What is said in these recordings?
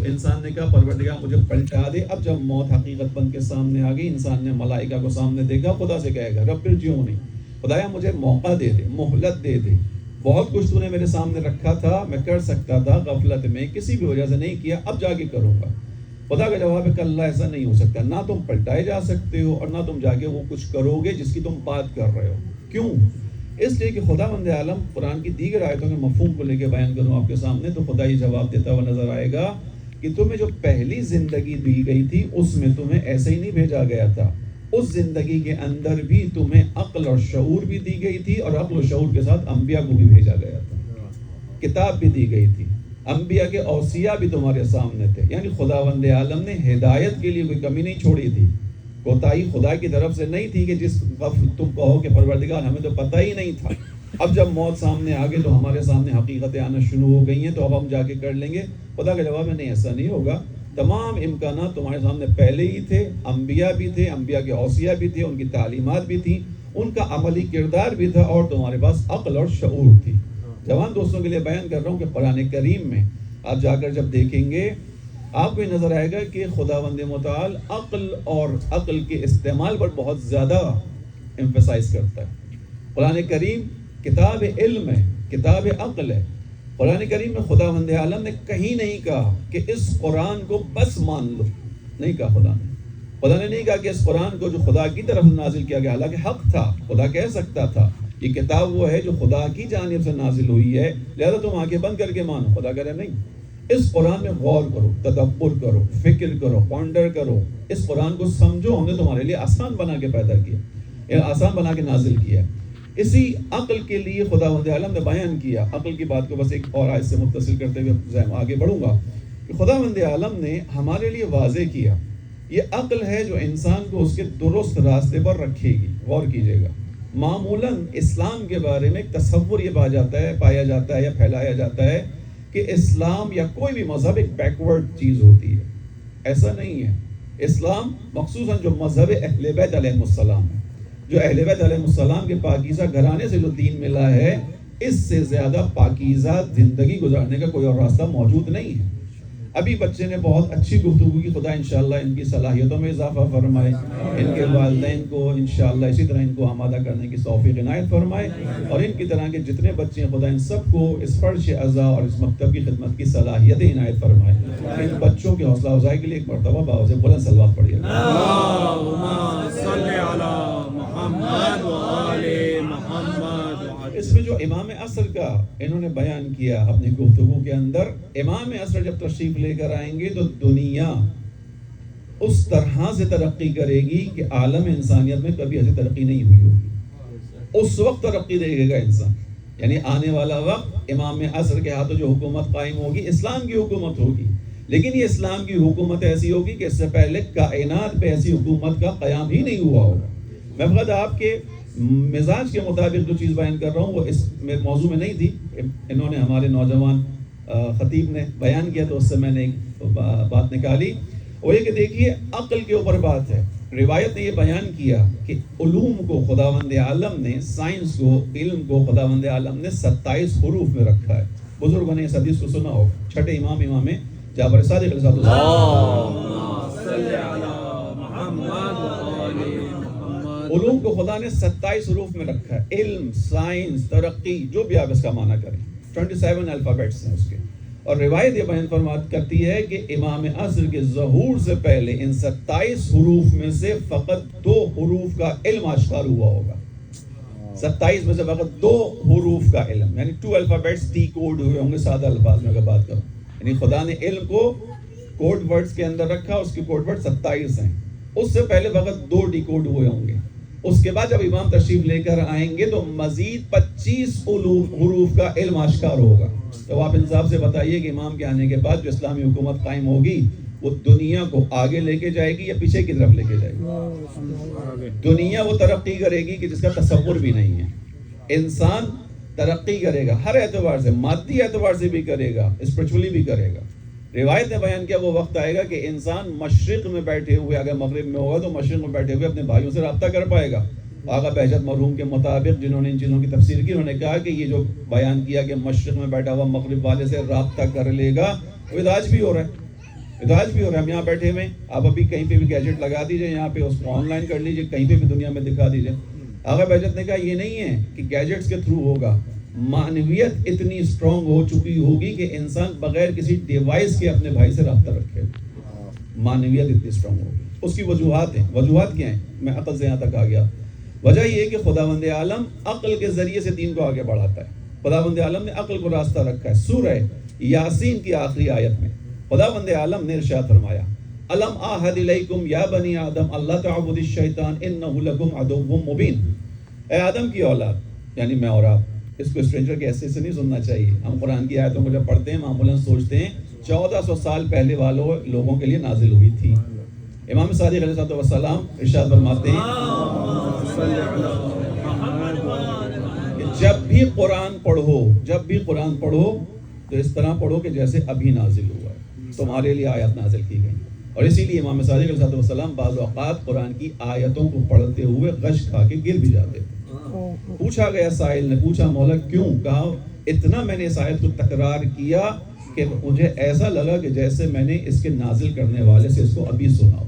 انسان نے کہا پروردگار مجھے پلٹا دے. اب جب موت حقیقت بن کے سامنے آ گئی, انسان نے ملائکہ کو سامنے دیکھا, خدا سے کہے گا رب ارجعونی, خدایا مجھے موقع دے دے, مہلت دے دے. بہت کچھ تو نے میرے سامنے رکھا تھا, میں کر سکتا تھا, غفلت میں کسی بھی وجہ سے نہیں کیا, اب جا کے کروں گا. خدا کا جواب ہے کہ اللہ ایسا نہیں ہو سکتا. نہ تم پلٹائے جا سکتے ہو اور نہ تم جا کے وہ کچھ کرو گے جس کی تم بات کر رہے ہو. کیوں؟ اس لیے کہ خداوند عالم قرآن کی دیگر آیتوں کے مفہوم کو لے کے بیان کروں آپ کے سامنے, تو خدا یہ جواب دیتا ہوا نظر آئے گا کہ تمہیں جو پہلی زندگی دی گئی تھی اس میں تمہیں ایسے ہی نہیں بھیجا گیا تھا. اس زندگی کے اندر بھی تمہیں عقل اور شعور بھی دی گئی تھی, اور عقل و شعور کے ساتھ انبیاء کو بھی بھیجا گیا تھا, کتاب بھی دی گئی تھی, انبیاء کے اوصیاء بھی تمہارے سامنے تھے. یعنی خداوند عالم نے ہدایت کے لیے کوئی کمی نہیں چھوڑی تھی. کوتاہی خدا کی طرف سے نہیں تھی کہ جس وقت تم کہو کہ پروردگار ہمیں تو پتہ ہی نہیں تھا. اب جب موت سامنے آ گئی تو ہمارے سامنے حقیقتیں آنا شروع ہو گئی ہیں, تو اب ہم جا کے کر لیں گے. خدا کا جواب ہے نہیں, ایسا نہیں ہوگا. تمام امکانات تمہارے سامنے پہلے ہی تھے, انبیاء بھی تھے, انبیاء کے اوصیاء بھی تھے, ان کی تعلیمات بھی تھیں, ان کا عملی کردار بھی تھا, اور تمہارے پاس عقل اور شعور تھی. جوان دوستوں کے لیے بیان کر رہا ہوں کہ قرآن کریم میں آپ جا کر جب دیکھیں گے آپ کو یہ نظر آئے گا کہ خداوند متعال عقل اور عقل کے استعمال پر بہت زیادہ ایمفسائز کرتا ہے. قرآن کریم کتاب علم ہے, کتاب عقل ہے. قرآن کریم میں خداوند عالم نے کہیں نہیں کہا کہ اس قرآن کو بس مان لو, نہیں کہا. خدا نے نہیں کہا کہ اس قرآن کو جو خدا کی طرف نازل کیا گیا, حالانکہ حق تھا, خدا کہہ سکتا تھا یہ کتاب وہ ہے جو خدا کی جانب سے نازل ہوئی ہے, لہذا تم آنکھیں بند کر کے مانو. خدا کہہ رہے نہیں, اس قرآن میں غور کرو, تدبر کرو, فکر کرو, پونڈر کرو, اس قرآن کو سمجھو. ہم نے تمہارے لیے آسان بنا کے پیدا کیا, آسان بنا کے نازل کیا. اسی عقل کے لیے خداوند عالم نے بیان کیا. عقل کی بات کو بس ایک اور آیت سے متصل کرتے ہوئے آگے بڑھوں گا کہ خداوند عالم نے ہمارے لیے واضح کیا یہ عقل ہے جو انسان کو اس کے درست راستے پر رکھے گی. غور کیجیے گا, معمولاً اسلام کے بارے میں ایک تصور یہ پایا جاتا ہے یا پھیلایا جاتا ہے کہ اسلام یا کوئی بھی مذہب ایک بیکورڈ چیز ہوتی ہے. ایسا نہیں ہے. اسلام مخصوصاً جو مذہب اہل بیت علیہ السلام ہے, جو اہل بیت علیہ السلام کے پاکیزہ گھرانے سے جو دین ملا ہے, اس سے زیادہ پاکیزہ زندگی گزارنے کا کوئی اور راستہ موجود نہیں ہے. ابھی بچے نے بہت اچھی گفتگو کی, خدا انشاءاللہ ان کی صلاحیتوں میں اضافہ فرمائے, ان کے والدین کو انشاءاللہ اسی طرح ان کو آمادہ کرنے کی توفیق عنایت فرمائے, اور ان کی طرح کے جتنے بچے ہیں خدا ان سب کو اس فرش عزا اور اس مکتب کی خدمت کی صلاحیت عنایت فرمائے. ان بچوں کی حوصلہ افزائی کے لیے ایک مرتبہ باوجہ بلند صلوات پڑھیے. اللہم صلی علی محمد و آل محمد. اس میں جو امام عصر کا انہوں نے بیان کیا اپنی گفتگو کے اندر, امام عصر جب تشریف لے کر آئیں گے تو دنیا اس طرح سے ترقی کرے گی کہ عالم انسانیت میں کبھی ایسی ترقی نہیں ہوئی ہوگی. اس وقت ترقی دے گا انسان, یعنی آنے والا وقت امام عصر کے ہاتھوں جو حکومت قائم ہوگی اسلام کی حکومت ہوگی, لیکن یہ اسلام کی حکومت ایسی ہوگی کہ اس سے پہلے کائنات پہ ایسی حکومت کا قیام ہی نہیں ہوا ہوگا. میں فقط آپ کے مزاج کے مطابق جو چیز بیان کر رہا ہوں وہ اس موضوع میں نہیں تھی, انہوں نے ہمارے نوجوان خطیب نے بیان کیا تو اس سے میں نے ایک بات نکالی. وہ یہ کہ دیکھیے عقل کے اوپر بات ہے. روایت نے یہ بیان کیا کہ علوم کو خداوند عالم نے, سائنس کو, علم کو خداوند عالم نے 27 حروف میں رکھا ہے. بزرگوں نے اس حدیث کو سنا ہو, چھٹے امام جعفر صادق علیہ السلام, علوم کو خدا نے 27 حروف میں رکھا ہے. علم, سائنس, ترقی, جو بھی آپ اس کا معنی کریں, 27 الفابیٹس ہیں اس کے. اور روایت یہ بیان فرمات کرتی ہے کہ امام عصر کے ظہور سے پہلے ان 27 حروف میں سے فقط 2 حروف کا علم آشکار ہوا ہوگا. 27 میں سے فقط 2 حروف کا علم, یعنی 2 الفابیٹس ڈی کوڈ ہوئے ہوں گے. سادہ الفاظ میں اگر بات کروں, یعنی خدا نے علم کو کوڈ ورڈز کے اندر رکھا, اس کے کوڈ ورڈ 27 ہیں. اس سے پہلے فقط 2 ڈی کوڈ ہوئے ہوں گے. اس کے بعد جب امام تشریف لے کر آئیں گے تو مزید 25 حروف کا علم آشکار ہوگا. تو آپ انصاف سے بتائیے کہ امام کے آنے کے بعد جو اسلامی حکومت قائم ہوگی وہ دنیا کو آگے لے کے جائے گی یا پیچھے کی طرف لے کے جائے گی؟ دنیا وہ ترقی کرے گی کہ جس کا تصور بھی نہیں ہے. انسان ترقی کرے گا ہر اعتبار سے, مادی اعتبار سے بھی کرے گا, اسپرچولی بھی کرے گا. روایت نے بیان کیا وہ وقت آئے گا کہ انسان مشرق میں بیٹھے ہوئے, اگر مغرب میں ہوگا تو مشرق میں بیٹھے ہوئے اپنے بھائیوں سے رابطہ کر پائے گا. آقا بہجت مرحوم کے مطابق جنہوں نے ان چیزوں کی تفسیر کی, انہوں نے کہا کہ یہ جو بیان کیا کہ مشرق میں بیٹھا ہوا مغرب والے سے رابطہ کر لے گا, وہ آج بھی ہو رہا ہے. یہ تو آج بھی ہو رہا ہے. ہم یہاں بیٹھے ہوئے, آپ ابھی کہیں پہ بھی گیجٹ لگا دیجئے, یہاں پہ اس کو آن لائن کر لیجئے, کہیں پہ بھی دنیا میں دکھا دیجئے. آغا بہجت نے کہا یہ نہیں ہے کہ گیجٹس کے تھرو ہوگا, معنویت اتنی اسٹرانگ ہو چکی ہوگی کہ انسان بغیر کسی ڈیوائس کے اپنے بھائی سے رابطہ رکھے. معنویت اتنی اسٹرانگ ہوگی. اس کی وجوہات ہیں. وجوہات کیا ہیں؟ میں عقل سے یہاں تک آ گیا. وجہ یہ ہے کہ خداوند عالم عقل کے ذریعے سے دین کو آگے بڑھاتا ہے. خداوند عالم نے عقل کو راستہ رکھا ہے. سورہ یاسین کی آخری آیت میں خداوند عالم نے ارشاد فرمایا, الم اعہد الیکم یا بنی آدم اللہ تعبدوا الشیطان انہ لکم عدو مبین. اے آدم کی اولاد, یعنی میں اور آپ, اس کو اسٹرینجر کے ایسے سے نہیں سننا چاہیے. ہم قرآن کی آیتوں کو جب پڑھتے ہیں معمولاً سوچتے ہیں 1400 سال پہلے والوں لوگوں کے لیے نازل ہوئی تھی. امام صادق علیہ السلام ارشاد فرماتے ہیں کہ جب بھی قرآن پڑھو تو اس طرح پڑھو کہ جیسے ابھی نازل ہوا ہے, تمہارے لیے آیت نازل کی گئی. اور اسی لیے امام صادق علیہ السلام بعض اوقات قرآن کی آیتوں کو پڑھتے ہوئے غش کھا کے گر بھی جاتے تھے. پوچھا گیا, سائل نے پوچھا, مولا کیوں؟ کہا اتنا میں نے اس آیت کو تکرار کیا کہ مجھے ایسا لگا کہ جیسے میں نے اس کے نازل کرنے والے سے اس کو ابھی سنا ہو.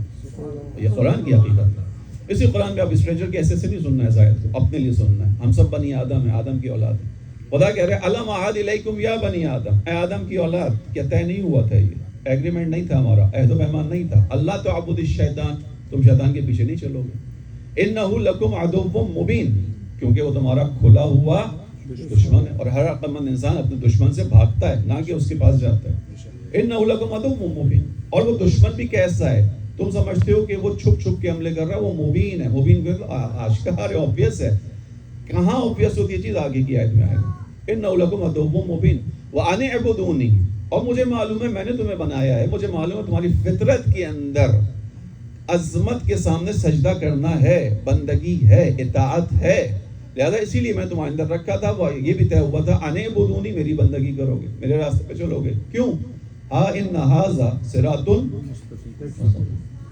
یہ قرآن کی حقیقت ہے. اسی قرآن میں آپ اسٹرینجر کے ایسے سے نہیں سننا ہے اس آیت کو, اپنے لیے سننا ہے. ہم سب بنی آدم ہیں, آدم کی اولاد ہیں. خدا کہہ رہے الم اعہد الیکم یا بنی آدم, اے آدم کی اولاد, کیا طے نہیں ہوا تھا؟ یہ ایگریمنٹ نہیں تھا ہمارا, عہد و پیمان نہیں تھا. اللہ تعبد الشیطان, تم شیطان کے پیچھے نہیں چلو گے. انہ لکم عدو مبین, کیونکہ وہ تمہارا کھلا ہوا دشمن ہے. اور ہر عقل مند انسان اپنے دشمن سے بھاگتا ہے, نہ کہ اس کے پاس جاتا ہے. انہ لکم عدو مبین, اور وہ دشمن بھی کیسا ہے؟ تم سمجھتے ہو کہ وہ چھپ چھپ کے حملے کر رہا ہے, وہ مبین ہے. مبین آشکار ہے, obvious ہے. کہاں obvious ہوتی ہے چیز؟ آگے کی آیت میں آئے گا. انہ لکم عدو مبین وان اعبدونی, اور مجھے معلوم ہے میں نے تمہیں بنایا ہے. مجھے معلوم ہے تمہاری فطرت کے اندر عظمت کے سامنے سجدہ کرنا ہے, بندگی ہے, اطاعت ہے. لہذا اسی لیے میں تمہارے اندر رکھا تھا. وہ یہ بھی طے ہوا تھا, ان اعبدونی, میری بندگی کرو گے, میرے راستے پہ چلو گے. کیوں؟ ان ھذا صراط,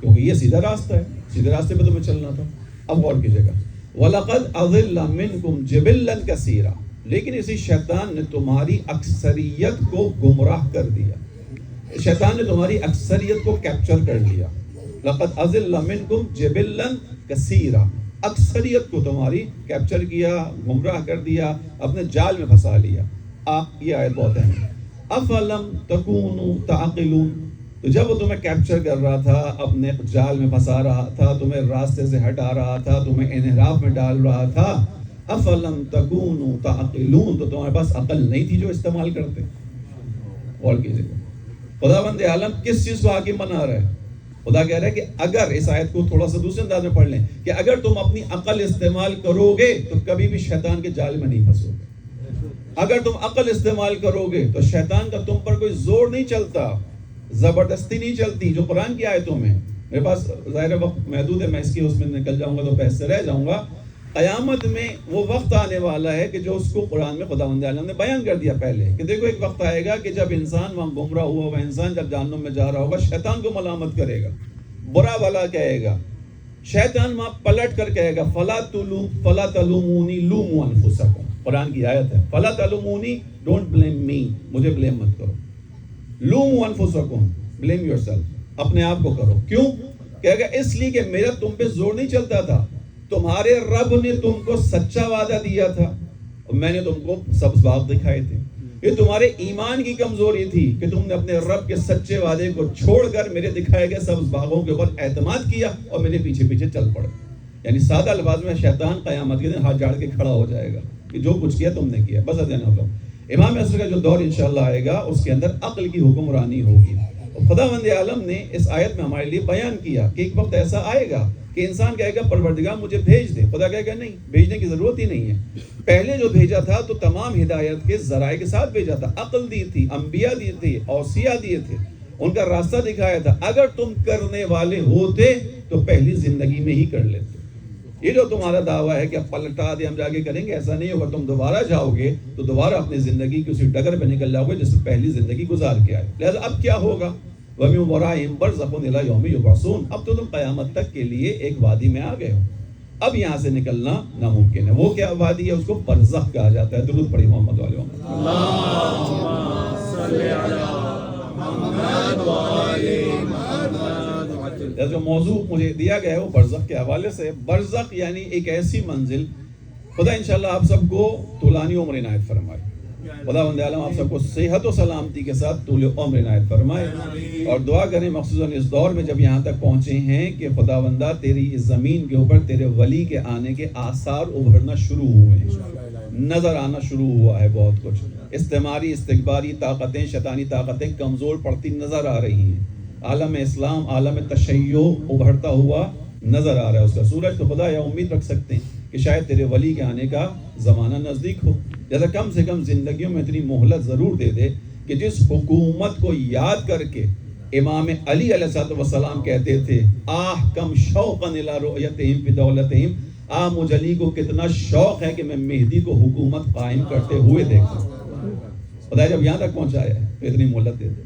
کیونکہ یہ سیدھا راستہ ہے, سیدھے راستے پہ تمہیں چلنا تھا. اب غور کیجیے گا, وَلَقَدْ أَضِلَّ مِنْكُمْ جِبِلًّا كَثِيرًا, لیکن اسی شیطان نے تمہاری اکثریت کو گمراہ کر دیا. شیطان نے تمہاری اکثریت کو کیپچر کر لیا. لَقَدْ أَضِلَّ مِنْكُمْ جِبِلًّا كَثِيرًا, اکثریت کو تمہاری کیپچر کیا, گمراہ کر دیا, اپنے جال میں پھنسا لیا. یہ آیت بہت اہم ہے. أَفَلَمْ تَكُونُوا تَعْقِلُونَ, تو جب وہ تمہیں کیپچر کر رہا تھا, اپنے جال میں پھنسا رہا تھا, تمہیں راستے سے ہٹا رہا تھا, تمہیں انحراف میں ڈال رہا تھا, افلم تکونوا تعقلون, تو تمہارے پاس عقل نہیں تھی جو استعمال کرتے. غور کیجیے گا, خداوند عالم کس چیز کو حاکم بنا رہا ہے؟ خدا کہہ رہا ہے کہ اگر, اس آیت کو تھوڑا سا دوسرے انداز میں پڑھ لیں, کہ اگر تم اپنی عقل استعمال کرو گے تو کبھی بھی شیطان کے جال میں نہیں پھنسو گے. اگر تم عقل استعمال کرو گے تو شیطان کا تم پر کوئی زور نہیں چلتا, زبردستی نہیں چلتی. جو قرآن کی آیتوں میں, میرے پاس ظاہر وقت محدود ہے, میں اس کی اس میں نکل جاؤں گا تو بحث سے رہ جاؤں گا. قیامت میں وہ وقت آنے والا ہے کہ جو اس کو قرآن میں خداوند عالم نے بیان کر دیا پہلے, کہ دیکھو ایک وقت آئے گا کہ جب انسان وہاں گمراہ ہوا ہوا انسان جب جہنم میں جا رہا ہوگا, شیطان کو ملامت کرے گا, برا بھلا کہے گا. شیطان وہاں پلٹ کر کہے گا, فلا تلومونی لوموا انفسکم, قرآن کی آیت ہے, فلا تلومونی, ڈونٹ بلیم می, مجھے بلیم مت کرو. لوموا انفسکم, بلیم یور سیلف, اپنے آپ کو کرو. کیوں؟ کہے گا اس لیے کہ میرا تم پہ زور نہیں چلتا تھا, تمہارے رب نے تم کو سچا وعدہ دیا تھا اور میں نے تم کو سبز باغ دکھائے تھے. یہ تمہارے ایمان کی کمزوری تھی کہ تم نے اپنے رب کے سچے وعدے کو چھوڑ کر میرے دکھائے گئے سبز باغوں کے اوپر اعتماد کیا اور میرے پیچھے پیچھے چل پڑے. یعنی سادہ الفاظ میں شیطان قیامت کے دن ہاتھ جھاڑ کے کھڑا ہو جائے گا کہ جو کچھ کیا تم نے کیا, بس ادھر. امام عصر کا جو دور انشاءاللہ آئے گا اس کے اندر عقل کی حکمرانی ہوگی. خداوند عالم نے اس آیت میں ہمارے لیے بیان کیا کہ ایک وقت ایسا آئے گا کہ انسان کہے گا پروردگار مجھے بھیج دے. خدا کہے گا نہیں, بھیجنے کی ضرورت ہی نہیں ہے. پہلے جو بھیجا تھا تو تمام ہدایت کے ذرائع کے ساتھ بھیجا تھا, عقل دی تھی, انبیاء دی تھی, اوصیاء دیے تھے, ان کا راستہ دکھایا تھا. اگر تم کرنے والے ہوتے تو پہلی زندگی میں ہی کر لیتے. یہ جو تمہارا دعویٰ ہے کہ اب پلٹا دے ہم جا کے کریں گے, ایسا نہیں ہوگا. تم دوبارہ جاؤ گے تو دوبارہ اپنی زندگی کی اسی ڈگر پہ نکل جاؤ گے جس میں پہلی زندگی گزار کے آئے. لہٰذا اب کیا ہوگا؟ وَمِن وَرَائِهِمْ بَرْزَخٌ إِلَىٰ يَوْمِ يُبْعَثُونَ, اب تو تم قیامت تک کے لیے ایک وادی میں آ گئے ہو, اب یہاں سے نکلنا ناممکن ہے. وہ کیا وادی ہے؟ اس کو برزخ کہا جاتا ہے. درود پڑھی محمد علیہ وسلم. جو موضوع مجھے دیا گیا ہے وہ برزخ کے حوالے سے. برزخ یعنی ایک ایسی منزل. خدا انشاءاللہ آپ سب کو طولانی عمر عنایت فرمائے. خداوند عالم آپ سب کو صحت و سلامتی کے ساتھ طول عمر عنایت فرمائے. اور دعا کریں خصوصاً اس دور میں جب یہاں تک پہنچے ہیں کہ خداوندہ تیری اس زمین کے اوپر تیرے ولی کے آنے کے آثار ابھرنا شروع ہوئے ہیں, نظر آنا شروع ہوا ہے. بہت کچھ استعماری استکباری طاقتیں, شیطانی طاقتیں کمزور پڑتی نظر آ رہی ہیں. عالم اسلام, عالم تشیع ابھرتا ہوا نظر آ رہا ہے. اس کا سورج تو خدا یا امید رکھ سکتے ہیں کہ شاید تیرے ولی کے آنے کا زمانہ نزدیک ہو. جیسا کم سے کم زندگیوں میں اتنی مہلت ضرور دے دے کہ جس حکومت کو یاد کر کے امام علی علیہ السلام کہتے تھے آہ کم شوقا الی رؤیتہم فی دولتہم, مجھ علی کو کتنا شوق ہے کہ میں مہدی کو حکومت قائم کرتے ہوئے دیکھوں. خدا جب یہاں تک پہنچایا ہے تو اتنی مہلت دے دے.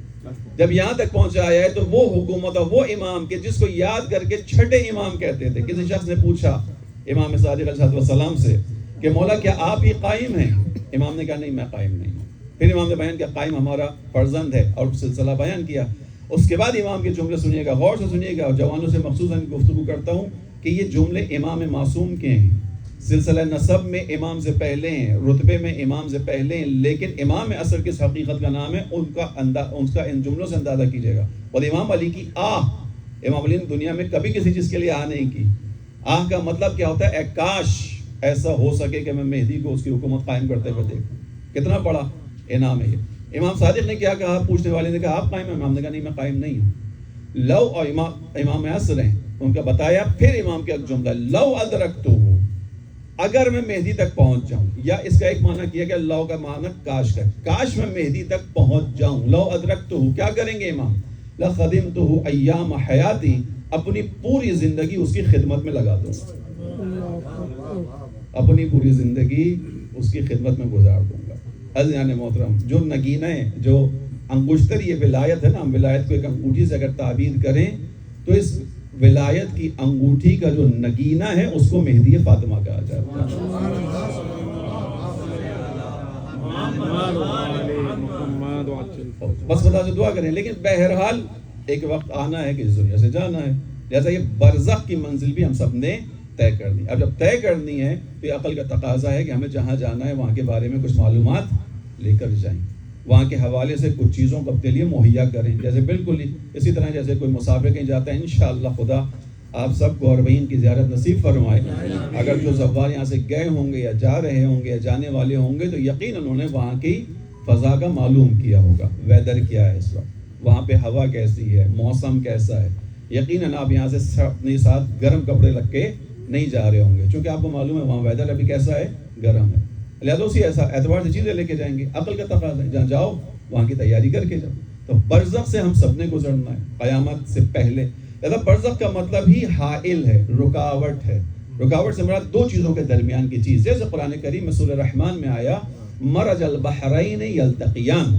جب یہاں تک پہنچایا ہے تو وہ حکومت اور وہ امام کے جس کو یاد کر کے چھٹے امام کہتے تھے. کسی شخص نے پوچھا امام صادق علیہ السلام سے کہ مولا کیا آپ ہی قائم ہیں؟ امام نے کہا نہیں میں قائم نہیں ہوں. پھر امام نے بیان کیا قائم ہمارا فرزند ہے اور سلسلہ بیان کیا. اس کے بعد امام کے جملے سنیے گا, غور سے سنیے گا, اور جوانوں سے مخصوصاً گفتگو کرتا ہوں کہ یہ جملے امام معصوم کے ہیں. سلسلہ نسب میں امام سے پہلے ہیں, رتبے میں امام سے پہلے ہیں, لیکن امام اصل کس حقیقت کا نام ہے ان کا ان جملوں سے اندازہ کیجیے گا. اور امام علی کی امام علی نے دنیا میں کبھی کسی چیز کے لیے نہیں کی. کا مطلب کیا ہوتا ہے؟ اے کاش ایسا ہو سکے کہ میں مہدی کو اس کی حکومت قائم کرتے ہوئے دیکھوں. کتنا بڑا انعام ہے یہ. امام صادق نے کیا کہا؟ پوچھنے والے نے کہا آپ قائم ہیں؟ امام نے کہا نہیں میں قائم نہیں ہوں. لو, اور امام عصر ہیں ان کا بتایا. پھر امام کا جملہ لو ادرکتہ, اگر میں مہدی تک پہنچ جاؤں, یا اس کا ایک معنی کیا کہ لو کا معنی کاش کا, کاش میں مہدی تک پہنچ جاؤں. لو ادرکتہ, کیا کریں گے امام؟ لخدمتہ ایام حیاتی, اپنی پوری زندگی اس کی خدمت میں لگا دوں, اپنی پوری زندگی اس کی خدمت میں گزار دوں گا. عزیزان محترم, جو نگینہ ہے, جو انگشتر یہ ولایت ہے نا, ہم ولایت کو ایک انگوٹھی سے اگر تعبیر کریں تو اس ولایت کی انگوٹھی کا جو نگینہ ہے اس کو مہدی فاطمہ کہا جاتا ہے. بس خدا سے دعا کریں. لیکن بہرحال ایک وقت آنا ہے کہ اس دنیا سے جانا ہے. جیسا یہ برزخ کی منزل بھی ہم سب نے طے کرنی. اب جب طے کرنی ہے تو یہ عقل کا تقاضا ہے کہ ہمیں جہاں جانا ہے وہاں کے بارے میں کچھ معلومات لے کر جائیں, وہاں کے حوالے سے کچھ چیزوں کو اپنے لیے مہیا کریں. جیسے بالکل ہی اسی طرح جیسے کوئی مسافر کہیں جاتا ہے, انشاءاللہ خدا آپ سب کو حرمین کی زیارت نصیب فرمائے. اگر جو زوار یہاں سے گئے ہوں گے یا جا رہے ہوں گے یا جانے والے ہوں گے تو یقیناً انہوں نے وہاں کی فضا کا معلوم کیا ہوگا. ویدر کیا ہے اس وقت, وہاں پہ ہوا کیسی ہے, موسم کیسا ہے. یقیناً آپ یہاں سے اپنے ساتھ گرم کپڑے رکھ کے نہیں جا رہے ہوں گے, چونکہ آپ کو معلوم ہے وہاں ویدر ابھی کیسا ہے, گرم ہے. لہٰذا اسی ایسا اعتبار سے چیزیں لے کے جائیں گے. عقل کا تقاضا ہے جہاں جاؤ وہاں کی تیاری کر کے جاؤ. تو برزخ سے ہم سب نے گزرنا ہے قیامت سے پہلے. لہٰذا برزخ کا مطلب ہی حائل ہے, رکاوٹ ہے. رکاوٹ سے مراد دو چیزوں کے درمیان کی چیز. جیسے قرآن کریم میں سورہ رحمان میں آیا مرج البحرین یلتقیان,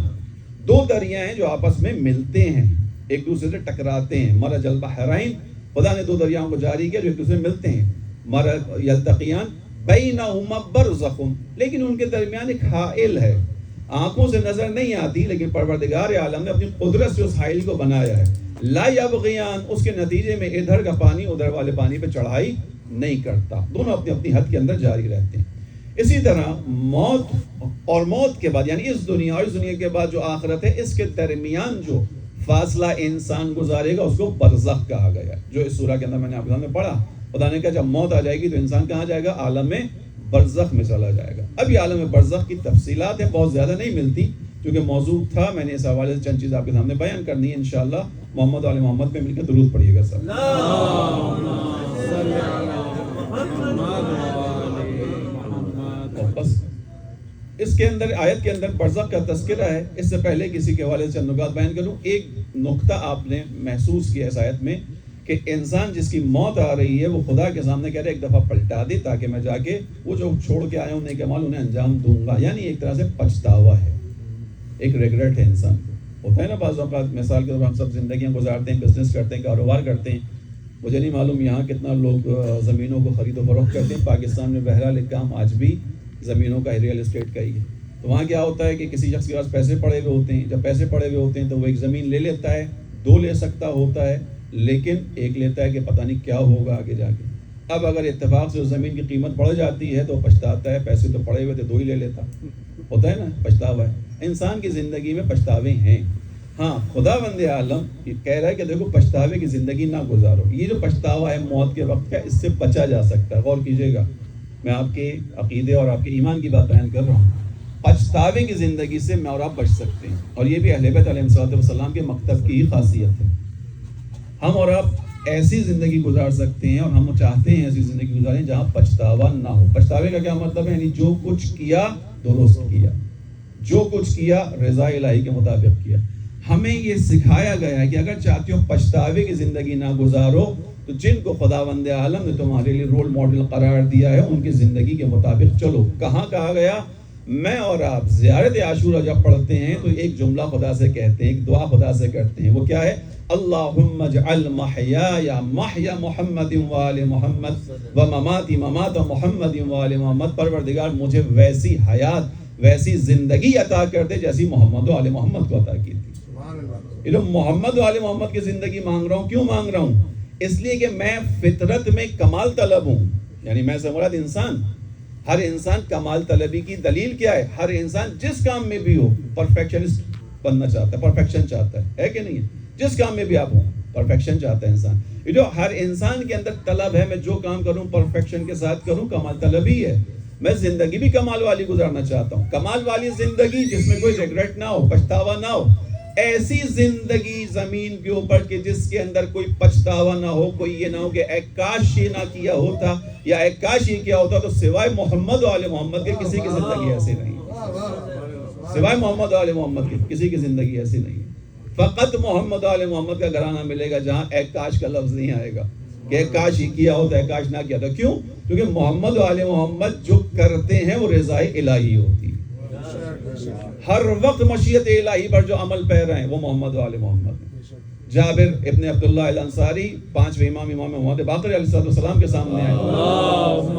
دو دریا ہیں جو آپس میں ملتے ہیں, ایک دوسرے سے ٹکراتے ہیں. مرج البحرین, خدا نے دو دریاؤں کو جاری کیا جو ایک دوسرے سے ملتے ہیں. مرج یلتقیان بینہما برزخ, لیکن ان کے درمیان ایک حائل ہے, آنکھوں سے نظر نہیں آتی, لیکن پروردگار عالم نے اپنی قدرت سے اس حائل کو بنایا ہے. لا یبغیان, اس کے نتیجے میں ادھر کا پانی ادھر والے پانی پہ چڑھائی نہیں کرتا, دونوں اپنی اپنی حد کے اندر جاری رہتے ہیں. اسی طرح موت اور موت کے بعد یعنی اس دنیا اور اس دنیا کے بعد جو آخرت ہے, اس کے درمیان جو فاصلہ انسان گزارے گا اس کو برزخ کہا گیا. جو اس سورہ کے اندر میں نے آپ کے سامنے پڑھا, خدا نے کہا جب موت آ جائے گی تو انسان کہاں جائے گا؟ عالم میں برزخ میں چلا جائے گا. ابھی عالم میں برزخ کی تفصیلات ہیں, بہت زیادہ نہیں ملتی, کیونکہ موضوع تھا میں نے اس حوالے سے چند چیز آپ کے سامنے بیان کرنی ہے. انشاءاللہ محمد علی محمد پہ مل کے درود پڑھیے گا سب. بس اس کے اندر آیت کے اندر برزخ کا تذکرہ ہے. اس سے پہلے کسی کے حوالے سے چند نکات بیان کروں. ایک نقطہ آپ نے محسوس کیا اس آیت میں کہ انسان جس کی موت آ رہی ہے وہ خدا کے سامنے کہہ رہے ایک دفعہ پلٹا دے تاکہ میں جا کے وہ جو چھوڑ کے آیا ہوں نیک اعمال انہیں انجام دوں گا. یعنی ایک طرح سے پچھتاوا ہے, ایک ریگریٹ ہے انسان کو. ہوتا ہے نا بعض اوقات, مثال کے طور پر ہم سب زندگیاں گزارتے ہیں, بزنس کرتے ہیں, کاروبار کرتے ہیں. مجھے نہیں معلوم یہاں کتنا لوگ زمینوں کو خرید و فروخت کرتے ہیں. پاکستان میں بہرحال ایک کام آج بھی زمینوں کا ریئل اسٹیٹ کا ہی ہے. تو وہاں کیا ہوتا ہے کہ کسی شخص کے پاس پیسے پڑے ہوئے ہوتے ہیں, جب پیسے پڑے ہوئے ہوتے ہیں تو وہ ایک زمین لے لیتا ہے, دو لے سکتا ہوتا ہے, لیکن ایک لیتا ہے کہ پتہ نہیں کیا ہوگا آگے جا کے. اب اگر اتفاق سے اس زمین کی قیمت بڑھ جاتی ہے تو پچھتاتا ہے, پیسے تو پڑے ہوئے تھے 2 ہی لے لیتا. ہوتا ہے نا, پچھتاوا ہے. انسان کی زندگی میں پچھتاوے ہیں. ہاں, خدا بند عالم کہہ رہا ہے کہ دیکھو پچھتاوے کی زندگی نہ گزارو. یہ جو پچھتاوا ہے موت کے وقت کا, اس سے بچا جا سکتا ہے. غور کیجیے گا, میں آپ کے عقیدے اور آپ کے ایمان کی بات بیان کر رہا ہوں. پچھتاوے کی زندگی سے میں اور آپ بچ سکتے ہیں, اور یہ بھی اہل بیت علیہ السلام کے مکتب کی ہی خاصیت ہے. ہم اور آپ ایسی زندگی گزار سکتے ہیں, اور ہم چاہتے ہیں ایسی زندگی گزاریں جہاں پچھتاوا نہ ہو. پچھتاوے کا کیا مطلب ہے؟ یعنی جو کچھ کیا درست کیا, جو کچھ کیا رضا الہی کے مطابق کیا. ہمیں یہ سکھایا گیا ہے کہ اگر چاہتے ہو پچھتاوے کی زندگی نہ گزارو تو جن کو خداوند عالم نے تمہارے لیے رول ماڈل قرار دیا ہے ان کی زندگی کے مطابق چلو. کہاں کہا گیا؟ میں اور آپ زیارت عاشورہ جب پڑھتے ہیں تو ایک جملہ خدا سے کہتے ہیں, ایک دعا خدا سے کرتے ہیں. وہ کیا ہے؟ اللہم اجعل محیای محیا محمد وآل محمد ومماتی ممات محمد وآل محمد. پروردگار مجھے ویسی حیات, ویسی زندگی عطا کر دے جیسی محمد و آل محمد کو عطا کی تھی. یہ جو محمد و آل محمد کی زندگی مانگ رہا ہوں, کیوں مانگ رہا ہوں؟ اس لیے کہ میں فطرت میں کمال طلب ہوں. یعنی میں سے مراد انسان, ہر انسان کمال طلبی کی دلیل کیا ہے؟ ہر انسان جس کام میں بھی ہو پرفیکشنسٹ بننا چاہتا ہے, پرفیکشن چاہتا ہے کہ نہیں ہے؟ جس کام میں بھی آپ ہوں پرفیکشن چاہتا ہے انسان. یہ جو ہر انسان کے اندر طلب ہے, میں جو کام کروں پرفیکشن کے ساتھ کروں, کمال طلبی ہے. میں زندگی بھی کمال والی گزارنا چاہتا ہوں, کمال والی زندگی جس میں کوئی ریگریٹ نہ ہو, پچھتاوا نہ ہو. ایسی زندگی زمین کے اوپر کہ جس کے اندر کوئی پچھتاوا نہ ہو, کوئی یہ نہ ہو کہ اے کاش یہ نہ کیا ہوتا یا اے کاش یہ کیا ہوتا. تو سوائے محمد و آل محمد کے کسی کی زندگی ایسی نہیں, سوائے محمد و آل محمد کے کسی کی زندگی ایسی نہیں. فقط محمد و آل محمد کا گھرانہ ملے گا جہاں اے کاش کا لفظ نہیں آئے گا کہ اے کاش یہ کیا ہوتا, اے کاش نہ کیا تھا. کیوں؟ کیونکہ محمد و آل محمد جو کرتے ہیں وہ رضا الہی ہوتی ہے. ہر وقت مشیت الہی پر جو عمل پیرا ہیں وہ محمد و آل محمد ہیں. جابر ابن عبداللہ الانصاری 5ویں امام محمد باقر علیہ السلام کے سامنے آئے. اللہم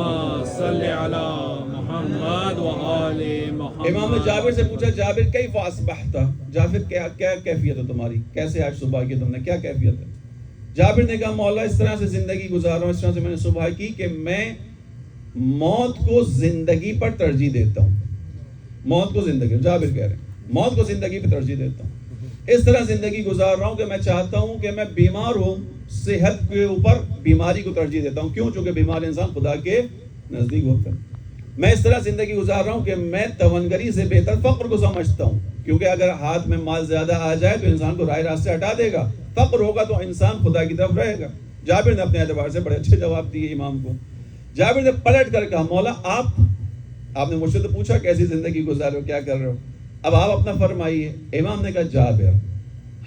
صلی علی محمد و آل محمد. امام نے جابر سے پوچھا, جابر کیف اصبحت؟ جابر کیا کیفیت ہے تمہاری, کیسے آج صبح کی تم نے, کیا کیفیت ہے؟ جابر نے کہا مولا اس طرح سے زندگی گزار رہا ہوں, اس طرح سے میں نے صبح کی کہ میں موت کو زندگی پر ترجیح دیتا ہوں. موت کو زندگی, جابر کہہ رہے ہیں موت کو زندگی پہ ترجیح دیتا ہوں. اس طرح زندگی گزار رہا ہوں کہ میں چاہتا ہوں کہ میں بیمار ہوں, صحت کے اوپر بیماری کو ترجیح دیتا ہوں. کیوں؟ چونکہ بیمار انسان خدا کے نزدیک ہوتا ہے. میں اس طرح زندگی گزار رہا ہوں کہ میں توانگری سے بہتر فقر کو سمجھتا ہوں, کیونکہ اگر ہاتھ میں مال زیادہ آ جائے تو انسان کو راہ راستے ہٹا دے گا, فقر ہوگا تو انسان خدا کی طرف رہے گا. جابر نے اپنے اعتبار سے بڑے اچھے جواب دیے امام کو. جابر نے پلٹ کر کہا مولا آپ نے مجھ سے تو پوچھا کیسی زندگی گزار رہے ہو, کیا کر رہے ہو, اب آپ اپنا فرمائیے. امام نے کہا جابر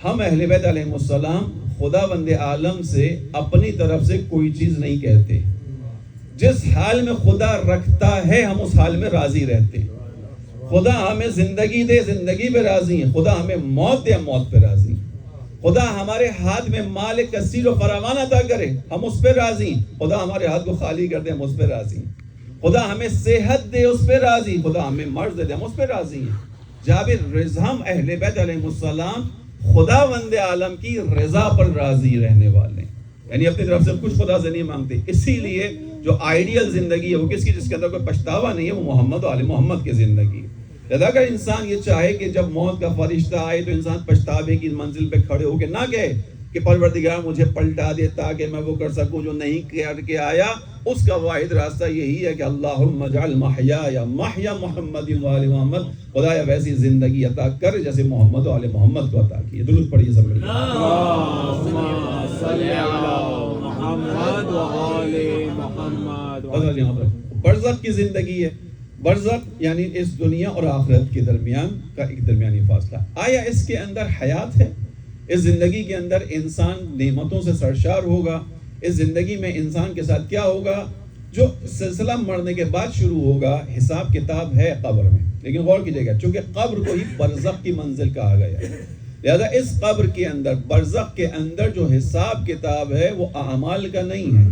ہم اہل بیت علیہ السلام خدا بند عالم سے اپنی طرف سے کوئی چیز نہیں کہتے. جس حال میں خدا رکھتا ہے ہم اس حال میں راضی رہتے. خدا ہمیں زندگی دے, زندگی پہ راضی ہیں. خدا ہمیں موت دے, موت پہ راضی ہیں. خدا ہمارے ہاتھ میں مال کثیر و فراوان عطا کرے, ہم اس پہ راضی ہیں. خدا ہمارے ہاتھ کو خالی کر دے, ہم اس پہ راضی ہیں. خدا ہمیں صحت دے, اس پہ راضی. خدا ہمیں مرض دے, ہم اس پہ راضی ہیں. جابر ہم اہل بیت علیہ السلام خدا بند عالم کی رضا پر راضی رہنے والے ہیں. یعنی اپنی طرف سے کچھ خدا سے نہیں مانگتے. اسی لیے جو آئیڈیل زندگی ہے وہ کس کی, جس کے اندر کوئی پچھتاوا نہیں ہے, وہ محمد و آل محمد کی زندگی ہے. اگر انسان یہ چاہے کہ جب موت کا فرشتہ آئے تو انسان پچھتاوے کی منزل پہ کھڑے ہو کے نہ کہے کہ پروردگار مجھے پلٹا دے تاکہ میں وہ کر سکوں جو نہیں کر کے آیا, اس کا واحد راستہ یہی ہے کہ اللہم اجعل محیای محیا محمد و آل محمد. خدایا ویسی زندگی عطا کر جیسے محمد و آل محمد کو عطا کی. درود پڑھیے سب مل کر. اللہم صلی علی محمد و آل محمد. برزخ کی زندگی ہے. برزخ یعنی اس دنیا اور آخرت کے درمیان کا ایک درمیانی فاصلہ. آیا اس کے اندر حیات ہے؟ اس زندگی کے اندر انسان نعمتوں سے سرشار ہوگا. اس زندگی میں انسان کے ساتھ کیا ہوگا؟ جو سلسلہ مرنے کے بعد شروع ہوگا, حساب کتاب ہے قبر میں. لیکن غور کیجیے گا, چونکہ قبر کو ہی برزخ کی منزل کہا گیا ہے, لہذا اس قبر کے اندر, برزخ کے اندر جو حساب کتاب ہے وہ اعمال کا نہیں ہے.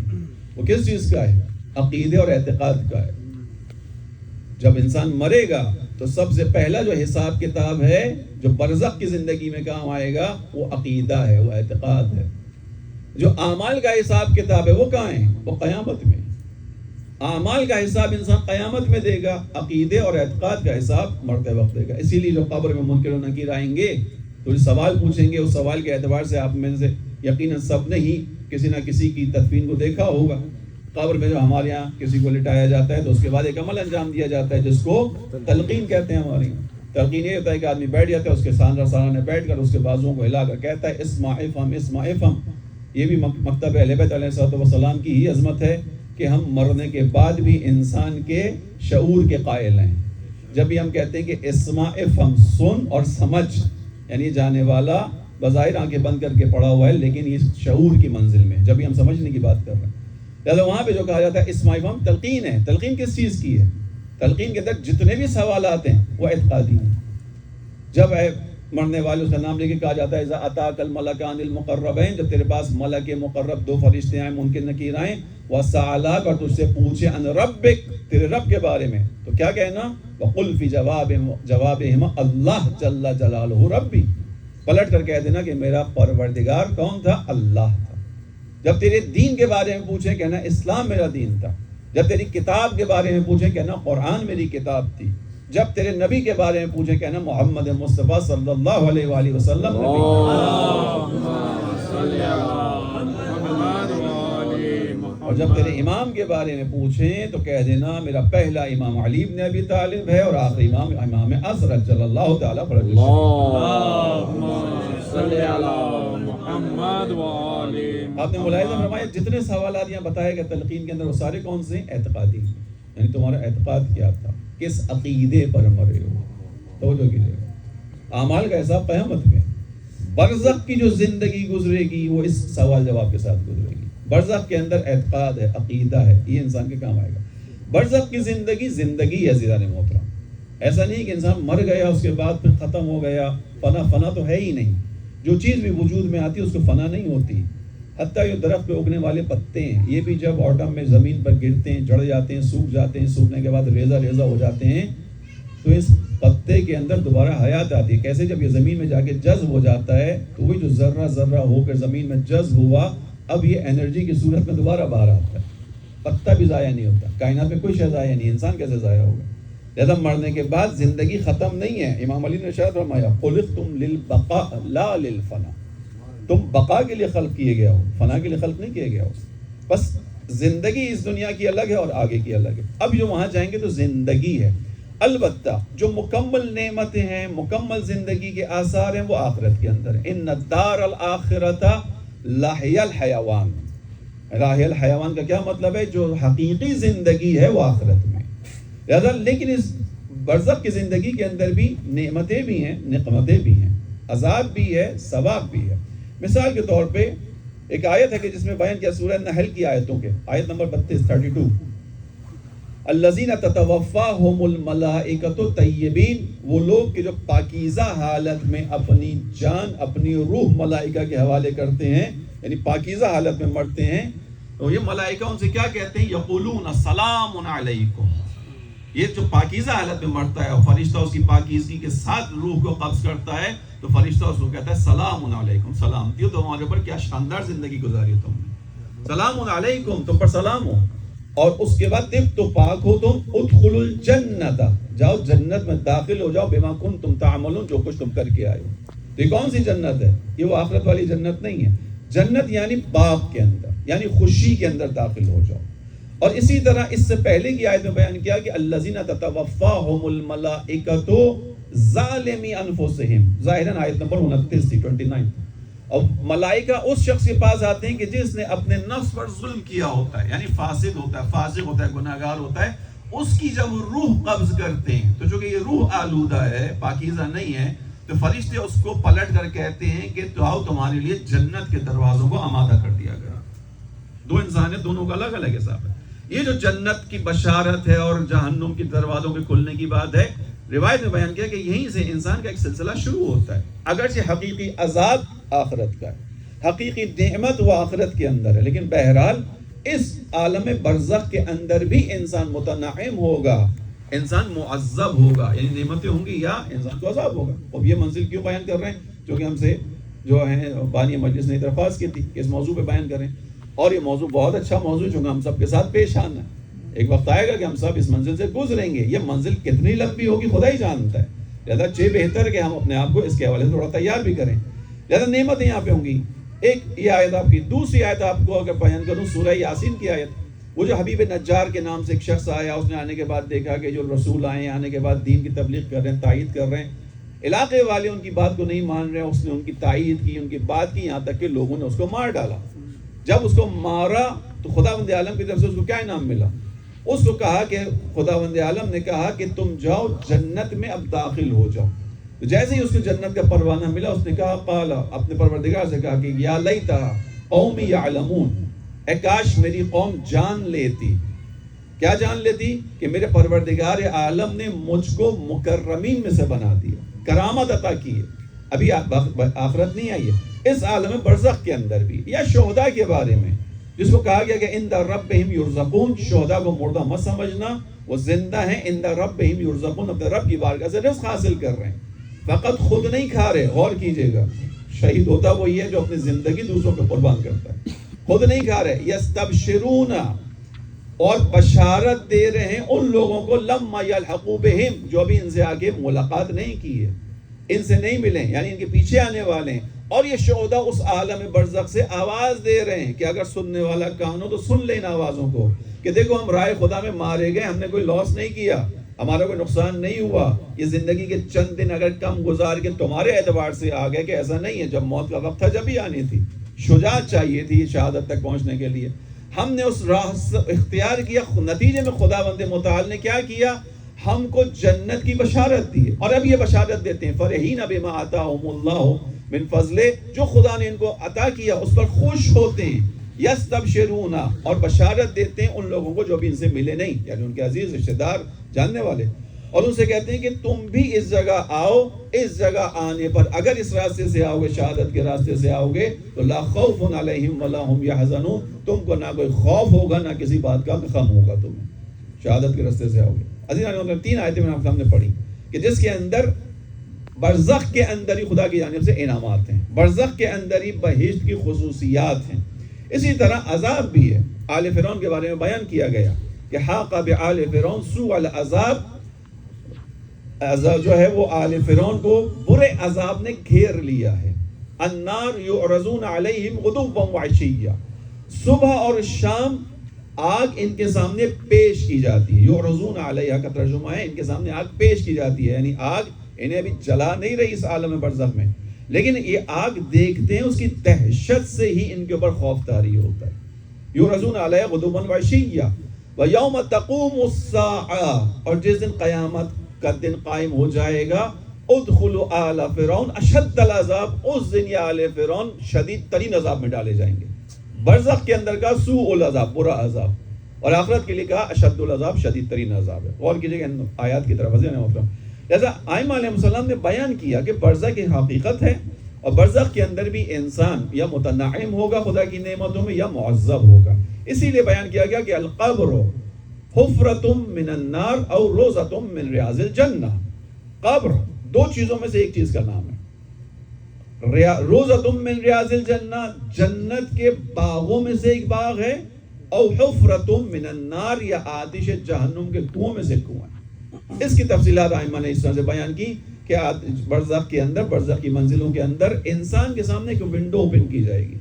وہ کس چیز کا ہے؟ عقیدے اور اعتقاد کا ہے. جب انسان مرے گا تو سب سے پہلا جو حساب کتاب ہے جو برزخ کی زندگی میں کام آئے گا وہ عقیدہ ہے, وہ اعتقاد ہے. جو اعمال کا حساب کتاب ہے وہ کہاں ہے؟ وہ قیامت میں. اعمال کا حساب انسان قیامت میں دے گا، عقیدے اور اعتقاد کا حساب مرتے وقت دے گا. اسی لیے جو قبر میں منکر و نکیر آئیں گے تو جو سوال پوچھیں گے، اس سوال کے اعتبار سے آپ میں سے یقیناً سب نے ہی کسی نہ کسی کی تدفین کو دیکھا ہوگا. قبر میں جو ہمارے یہاں کسی کو لٹایا جاتا ہے تو اس کے بعد ایک عمل انجام دیا جاتا ہے جس کو تلقین کہتے ہیں. ہمارے یہاں تلقین یہ ہوتا ہے کہ آدمی بیٹھ جاتا ہے، اس کے سامنے بیٹھ کر اس کے بازوؤں کو ہلا کر کہتا ہے اسمع افہم اسمع افہم. یہ بھی مکتب اہل بیت علیہ السلام کی ہی عظمت ہے کہ ہم مرنے کے بعد بھی انسان کے شعور کے قائل ہیں. جب بھی ہم کہتے ہیں کہ اسمع افہم، سن اور سمجھ، یعنی جانے والا بظاہر آنکھیں بند کر کے پڑا ہوا ہے لیکن یہ شعور کی منزل میں، جب بھی ہم سمجھنے کی بات کر رہے ہیں. لہٰذا وہاں پہ جو کہا جاتا ہے اسمع افہم تلقین ہے. تلقین کس چیز کی ہے؟ تلقین کے اندر جتنے بھی سوالات ہیں وہ اعتقادی ہیں. جب مرنے والے اس کا نام لے کے کہا جاتا ہے اذا اتاک الملکان المقربین، جب تیرے پاس ملک مقرب 2 فرشتے آئیں منکر نکیر آئیں، وسألک، اور تجھ سے پوچھے عن ربک، تیرے رب کے بارے میں، تو کیا کہنا؟ وقل فی جوابہما اللہ جل جلالہ ربی، پلٹ کر کہہ دینا کہ میرا پروردگار کون تھا؟ اللہ تھا. جب تیرے دین کے بارے میں پوچھیں کہنا اسلام میرا دین تھا. جب تیری کتاب کے بارے میں پوچھیں کہنا قرآن میری کتاب تھی. جب تیرے نبی کے بارے میں پوچھیں کہنا محمد مصطفیٰ صلی اللہ علیہ وآلہ وسلم نبی. اور جب تیرے امام کے بارے میں پوچھیں تو کہہ دینا میرا پہلا امام علی بن ابی طالب ہے اور آخری امام عصر جل اللہ تعالیٰ فرجہ. آپ نے ملاحظہ فرمایا جتنے سوالات یہاں بتائے گئے تلقین کے اندر وہ سارے کون سے؟ اعتقادی. یعنی تمہارا اعتقاد کیا تھا، کس عقیدے پر مرے ہو. توجہ کیجیے گا، اعمال کا حساب قیامت میں. برزخ کی جو زندگی گزرے گی وہ اس سوال جواب کے ساتھ گزرے گی. برزخ کے اندر اعتقاد ہے، عقیدہ ہے، یہ انسان کے کام آئے گا. برزخ کی زندگی ہے عزیزان محترم. ایسا نہیں کہ انسان مر گیا اس کے بعد پھر ختم ہو گیا. فنا تو ہے ہی نہیں. جو چیز بھی وجود میں آتی ہے اس کو فنا نہیں ہوتی. حتیٰ یہ درخت پہ اگنے والے پتے ہیں، یہ بھی جب آٹم میں زمین پر گرتے ہیں، جڑ جاتے ہیں، سوکھ جاتے ہیں، سوکھنے کے بعد ریزہ ہو جاتے ہیں تو اس پتے کے اندر دوبارہ حیات آتی ہے. کیسے؟ جب یہ زمین میں جا کے جذب ہو جاتا ہے تو وہی جو ذرہ ہو کر زمین میں جذب ہوا اب یہ انرجی کی صورت میں دوبارہ باہر آتا ہے. پتا بھی ضائع نہیں ہوتا. کائنات میں کوئی شے ضائع نہیں، انسان کیسے ضائع ہوگا؟ لہذا مرنے کے بعد زندگی ختم نہیں ہے. امام علی نے ارشاد فرمایا خلقتم للبقاء لا للفنا، تم بقا کے لیے خلق کیے گیا ہو، فنا کے لیے خلق نہیں کیے گیا ہو. بس زندگی اس دنیا کی الگ ہے اور آگے کی الگ ہے. اب جو وہاں جائیں گے تو زندگی ہے. البتہ جو مکمل نعمتیں ہیں، مکمل زندگی کے آثار ہیں وہ آخرت کے اندر ہیں. ان الدار الاخرۃ لہی الحیوان. لہی الحیوان کا کیا مطلب ہے؟ جو حقیقی زندگی ہے وہ آخرت میں. لہذا لیکن اس برزخ کی زندگی کے اندر بھی نعمتیں بھی ہیں، نقمتیں بھی ہیں، عذاب بھی ہے، ثواب بھی ہے. مثال کے طور پہ ایک آیت ہے کہ جس میں بیان کیا سورہ نحل کی آیتوں کے، آیت نمبر 32 الذین تتوفاہم الملائکۃ طیبین، وہ لوگ کہ جو پاکیزہ حالت میں اپنی جان، اپنی روح ملائکہ کے حوالے کرتے ہیں، یعنی پاکیزہ حالت میں مرتے ہیں. تو یہ ملائکہ ان سے کیا کہتے ہیں؟ یقولون سلام علیکم. یہ جو پاکیزہ حالت میں مرتا ہے اور فرشتہ اس کی پاکیزگی کے ساتھ روح کو قبض کرتا ہے تو فرشتہ اس کو کہتا ہے سلام علیکم، سلامتی ہو تمہارے اوپر، کیا شاندار زندگی گزاری تم نے، سلام علیکم، تم پر سلام ہو. اور اس کے بعد طب تو پاک ہو تم، ادخلوا الجنت، جاؤ جنت میں داخل ہو جاؤ، بما کنتم تعملون، جو کچھ تم کر کے آئے ہو. تو یہ کون سی جنت ہے؟ یہ وہ آخرت والی جنت نہیں ہے. جنت یعنی باغ کے اندر، یعنی خوشی کے اندر داخل ہو جاؤ. اور اسی طرح اس سے پہلے کی آیت میں بیان کیا کہ الذین تتوفاہم الملائکۃ ظالمی انفسہم، ظاہراً آیت نمبر 29. اور ملائکہ اس شخص کے پاس آتے ہیں کہ جس نے اپنے نفس پر ظلم کیا ہوتا ہے، یعنی فاسد ہوتا ہے، فاسق ہوتا ہے، گناہگار ہوتا ہے. اس کی جب روح قبض کرتے ہیں تو چونکہ یہ روح آلودہ ہے، پاکیزہ نہیں ہے، تو فرشتے اس کو پلٹ کر کہتے ہیں کہ تو آؤ تمہارے لیے جنت کے دروازوں کو آمادہ کر دیا گیا. دو انسان ہیں، دونوں کا الگ الگ حساب ہے. یہ جو جنت کی بشارت ہے اور جہنم کی دروازوں کے کھلنے کی بات ہے، روایت میں بیان کیا کہ یہیں سے انسان کا ایک سلسلہ شروع ہوتا ہے. اگرچہ حقیقی عذاب آخرت کا ہے، حقیقی نعمت وہ آخرت کے اندر ہے، لیکن بہرحال اس عالم برزخ کے اندر بھی انسان متنعم ہوگا، انسان معذب ہوگا، یعنی نعمتیں ہوں گی یا انسان کو عذاب ہوگا. اب یہ منزل کیوں بیان کر رہے ہیں؟ کیونکہ ہم سے جو ہیں بانی مجلس نے درخواست کی تھی کہ اس موضوع پہ بیان کریں، اور یہ موضوع بہت اچھا موضوع چونکہ ہم سب کے ساتھ پیش آنا ہے. ایک وقت آئے گا کہ ہم سب اس منزل سے گزریں گے، یہ منزل کتنی لمبی ہوگی خدا ہی جانتا ہے. لہٰذا بہتر کہ ہم اپنے آپ کو اس کے حوالے سے تھوڑا تیار بھی کریں. لہٰذا نعمتیں یہاں پہ ہوں گی. ایک یہ آیت آپ کی. دوسری آیت آپ کو اگر بیان کروں سورہ یاسین کی آیت، وہ جو حبیب نجار کے نام سے ایک شخص آیا، اس نے آنے کے بعد دیکھا کہ جو رسول آئے ہیں آنے کے بعد دین کی تبلیغ کر رہے ہیں، تائید کر رہے ہیں، علاقے والے ان کی بات کو نہیں مان رہے ہیں. اس نے ان کی تائید کی، ان کی بات کی، یہاں تک کہ لوگوں نے اس کو مار ڈالا. جب اس کو مارا تو خداوند عالم کی طرف سے اس کو کیا انعام ملا؟ اس کو کہا کہ خداوند عالم نے کہا کہ تم جاؤ جنت میں اب داخل ہو جاؤ. تو جیسے ہی اس کو جنت کا پروانہ ملا، اس نے کہا قال، اپنے پروردگار سے کہا کہ یا لیتا قومی یعلمون، اے کاش میری قوم جان لیتی. کیا جان لیتی؟ کہ میرے پروردگار عالم نے مجھ کو مکرمین میں سے بنا دیا، کرامت عطا کی ہے. ابھی آخرت نہیں آئی ہے، اس عالم برزخ کے اندر بھی. یا شہداء کے بارے میں جس کو کہا گیا کہ عند ربہم یرزقون، شہداء کو مردہ مت سمجھنا، وہ زندہ ہیں. عند ربہم یرزقون، اپنے رب کی بارگاہ سے رزق حاصل کر رہے ہیں. فقط خود نہیں کھا رہے، غور کیجئے گا، شہید ہوتا وہی ہے جو اپنی زندگی دوسروں پہ قربان کرتا ہے. خود نہیں کھا رہے. یستبشرون، اور بشارت دے رہے ہیں ان لوگوں کو لما یلحقوا بہم، جو ابھی ان سے آگے ملاقات نہیں کی ہے، ان سے نہیں ملے، یعنی ان کے پیچھے آنے والے ہیں. اور یہ شہداء اس عالم برزخ سے آواز دے رہے ہیں کہ اگر سننے والا کان ہو تو سن لیں آوازوں کو کہ دیکھو ہم رائے خدا میں مارے گئے، ہم نے کوئی لاس نہیں کیا، ہمارا کوئی نقصان نہیں ہوا. یہ زندگی کے چند دن اگر کم گزار کے تمہارے اعتبار سے آ گئے، کہ ایسا نہیں ہے، جب موت کا وقت تھا جب ہی آنی تھی. شجاعت چاہیے تھی شہادت تک پہنچنے کے لیے. ہم نے اس راہ اختیار کیا. نتیجے میں خداوند متعال نے کیا کیا؟ ہم کو جنت کی بشارت دی. اور اب یہ بشارت دیتے ہیں فرحین بما آتاہم اللہ من فضل، جو خدا نے ان کو عطا کیا اس پر خوش ہوتے ہیں. یستبشرون، اور بشارت دیتے ہیں ان لوگوں کو جو بھی ان سے ملے نہیں، یعنی ان کے عزیز رشتہ دار جاننے والے. اور ان سے کہتے ہیں کہ تم بھی اس جگہ آؤ. اس جگہ آنے پر اگر اس راستے سے آؤ گے، شہادت کے راستے سے آؤ گے، تو لا خوف علیہم ولا هم یحزنون، تم کو نہ کوئی خوف ہوگا نہ کسی بات کا غم ہوگا تمہیں، شہادت کے راستے سے آؤ گے. عزیزان، 3 آیتیں میں آپ سامنے پڑھی کہ جس کے اندر برزخ کے اندر ہی خدا کی جانب سے انعامات ہیں، برزخ کے اندر ہی بہشت کی خصوصیات ہیں. اسی طرح عذاب بھی ہے. آل فرعون کے بارے میں بیان کیا گیا کہ حاق بآل فرعون سوء العذاب، عذاب جو ہے وہ آل فرعون کو برے عذاب نے گھیر لیا ہے. النار یعرضون علیہم غدوا وعشیا، صبح اور شام آگ ان کے سامنے پیش کی جاتی ہے. یعرضون علیہا کا ترجمہ ہے ان کے سامنے آگ پیش کی جاتی ہے، یعنی آگ انہیں ابھی جلا نہیں رہی اس عالم برزخ میں، لیکن یہ آگ دیکھتے ہیں، اس کی دہشت سے ہی ان کے اوپر خوف طاری ہوتا ہے. یعرضون علیہا غدوا وعشیا ویوم تقوم الساعہ، اور جس دن قیامت کا دن قائم ہو جائے گا، ادخلوا آل فرعون اشد العذاب، اس دن یہ آل فرعون شدید ترین عذاب میں ڈالے جائیں گے. برزخ کے اندر کا سوء العذاب، برا عذاب، اور آخرت کے لیے کہا اشد العذاب، شدید ترین عذاب ہے. غور کیجئے گا آیات کی طرف. لہذا ائمہ علیہ السلام نے بیان کیا کہ برزخ کی حقیقت ہے، اور برزخ کے اندر بھی انسان یا متنعم ہوگا خدا کی نعمتوں میں یا معذب ہوگا. اسی لیے بیان کیا گیا کہ القبر حفرۃ من النار او روضۃ من ریاض الجنہ. قبر 2 چیزوں میں سے ایک چیز کا نام ہے. روضۃ من ریاض الجنہ، جنت کے باغوں میں سے ایک باغ ہے، او حفرۃ من النار، یا آتش جہنم کے کنویں میں سے کنواں. اس کی تفصیلات ائمہ نے اس طرح سے بیان کی کہ برزخ کے اندر، برزخ کی منزلوں کے اندر انسان کے سامنے ایک ونڈو اوپن کی جائے گی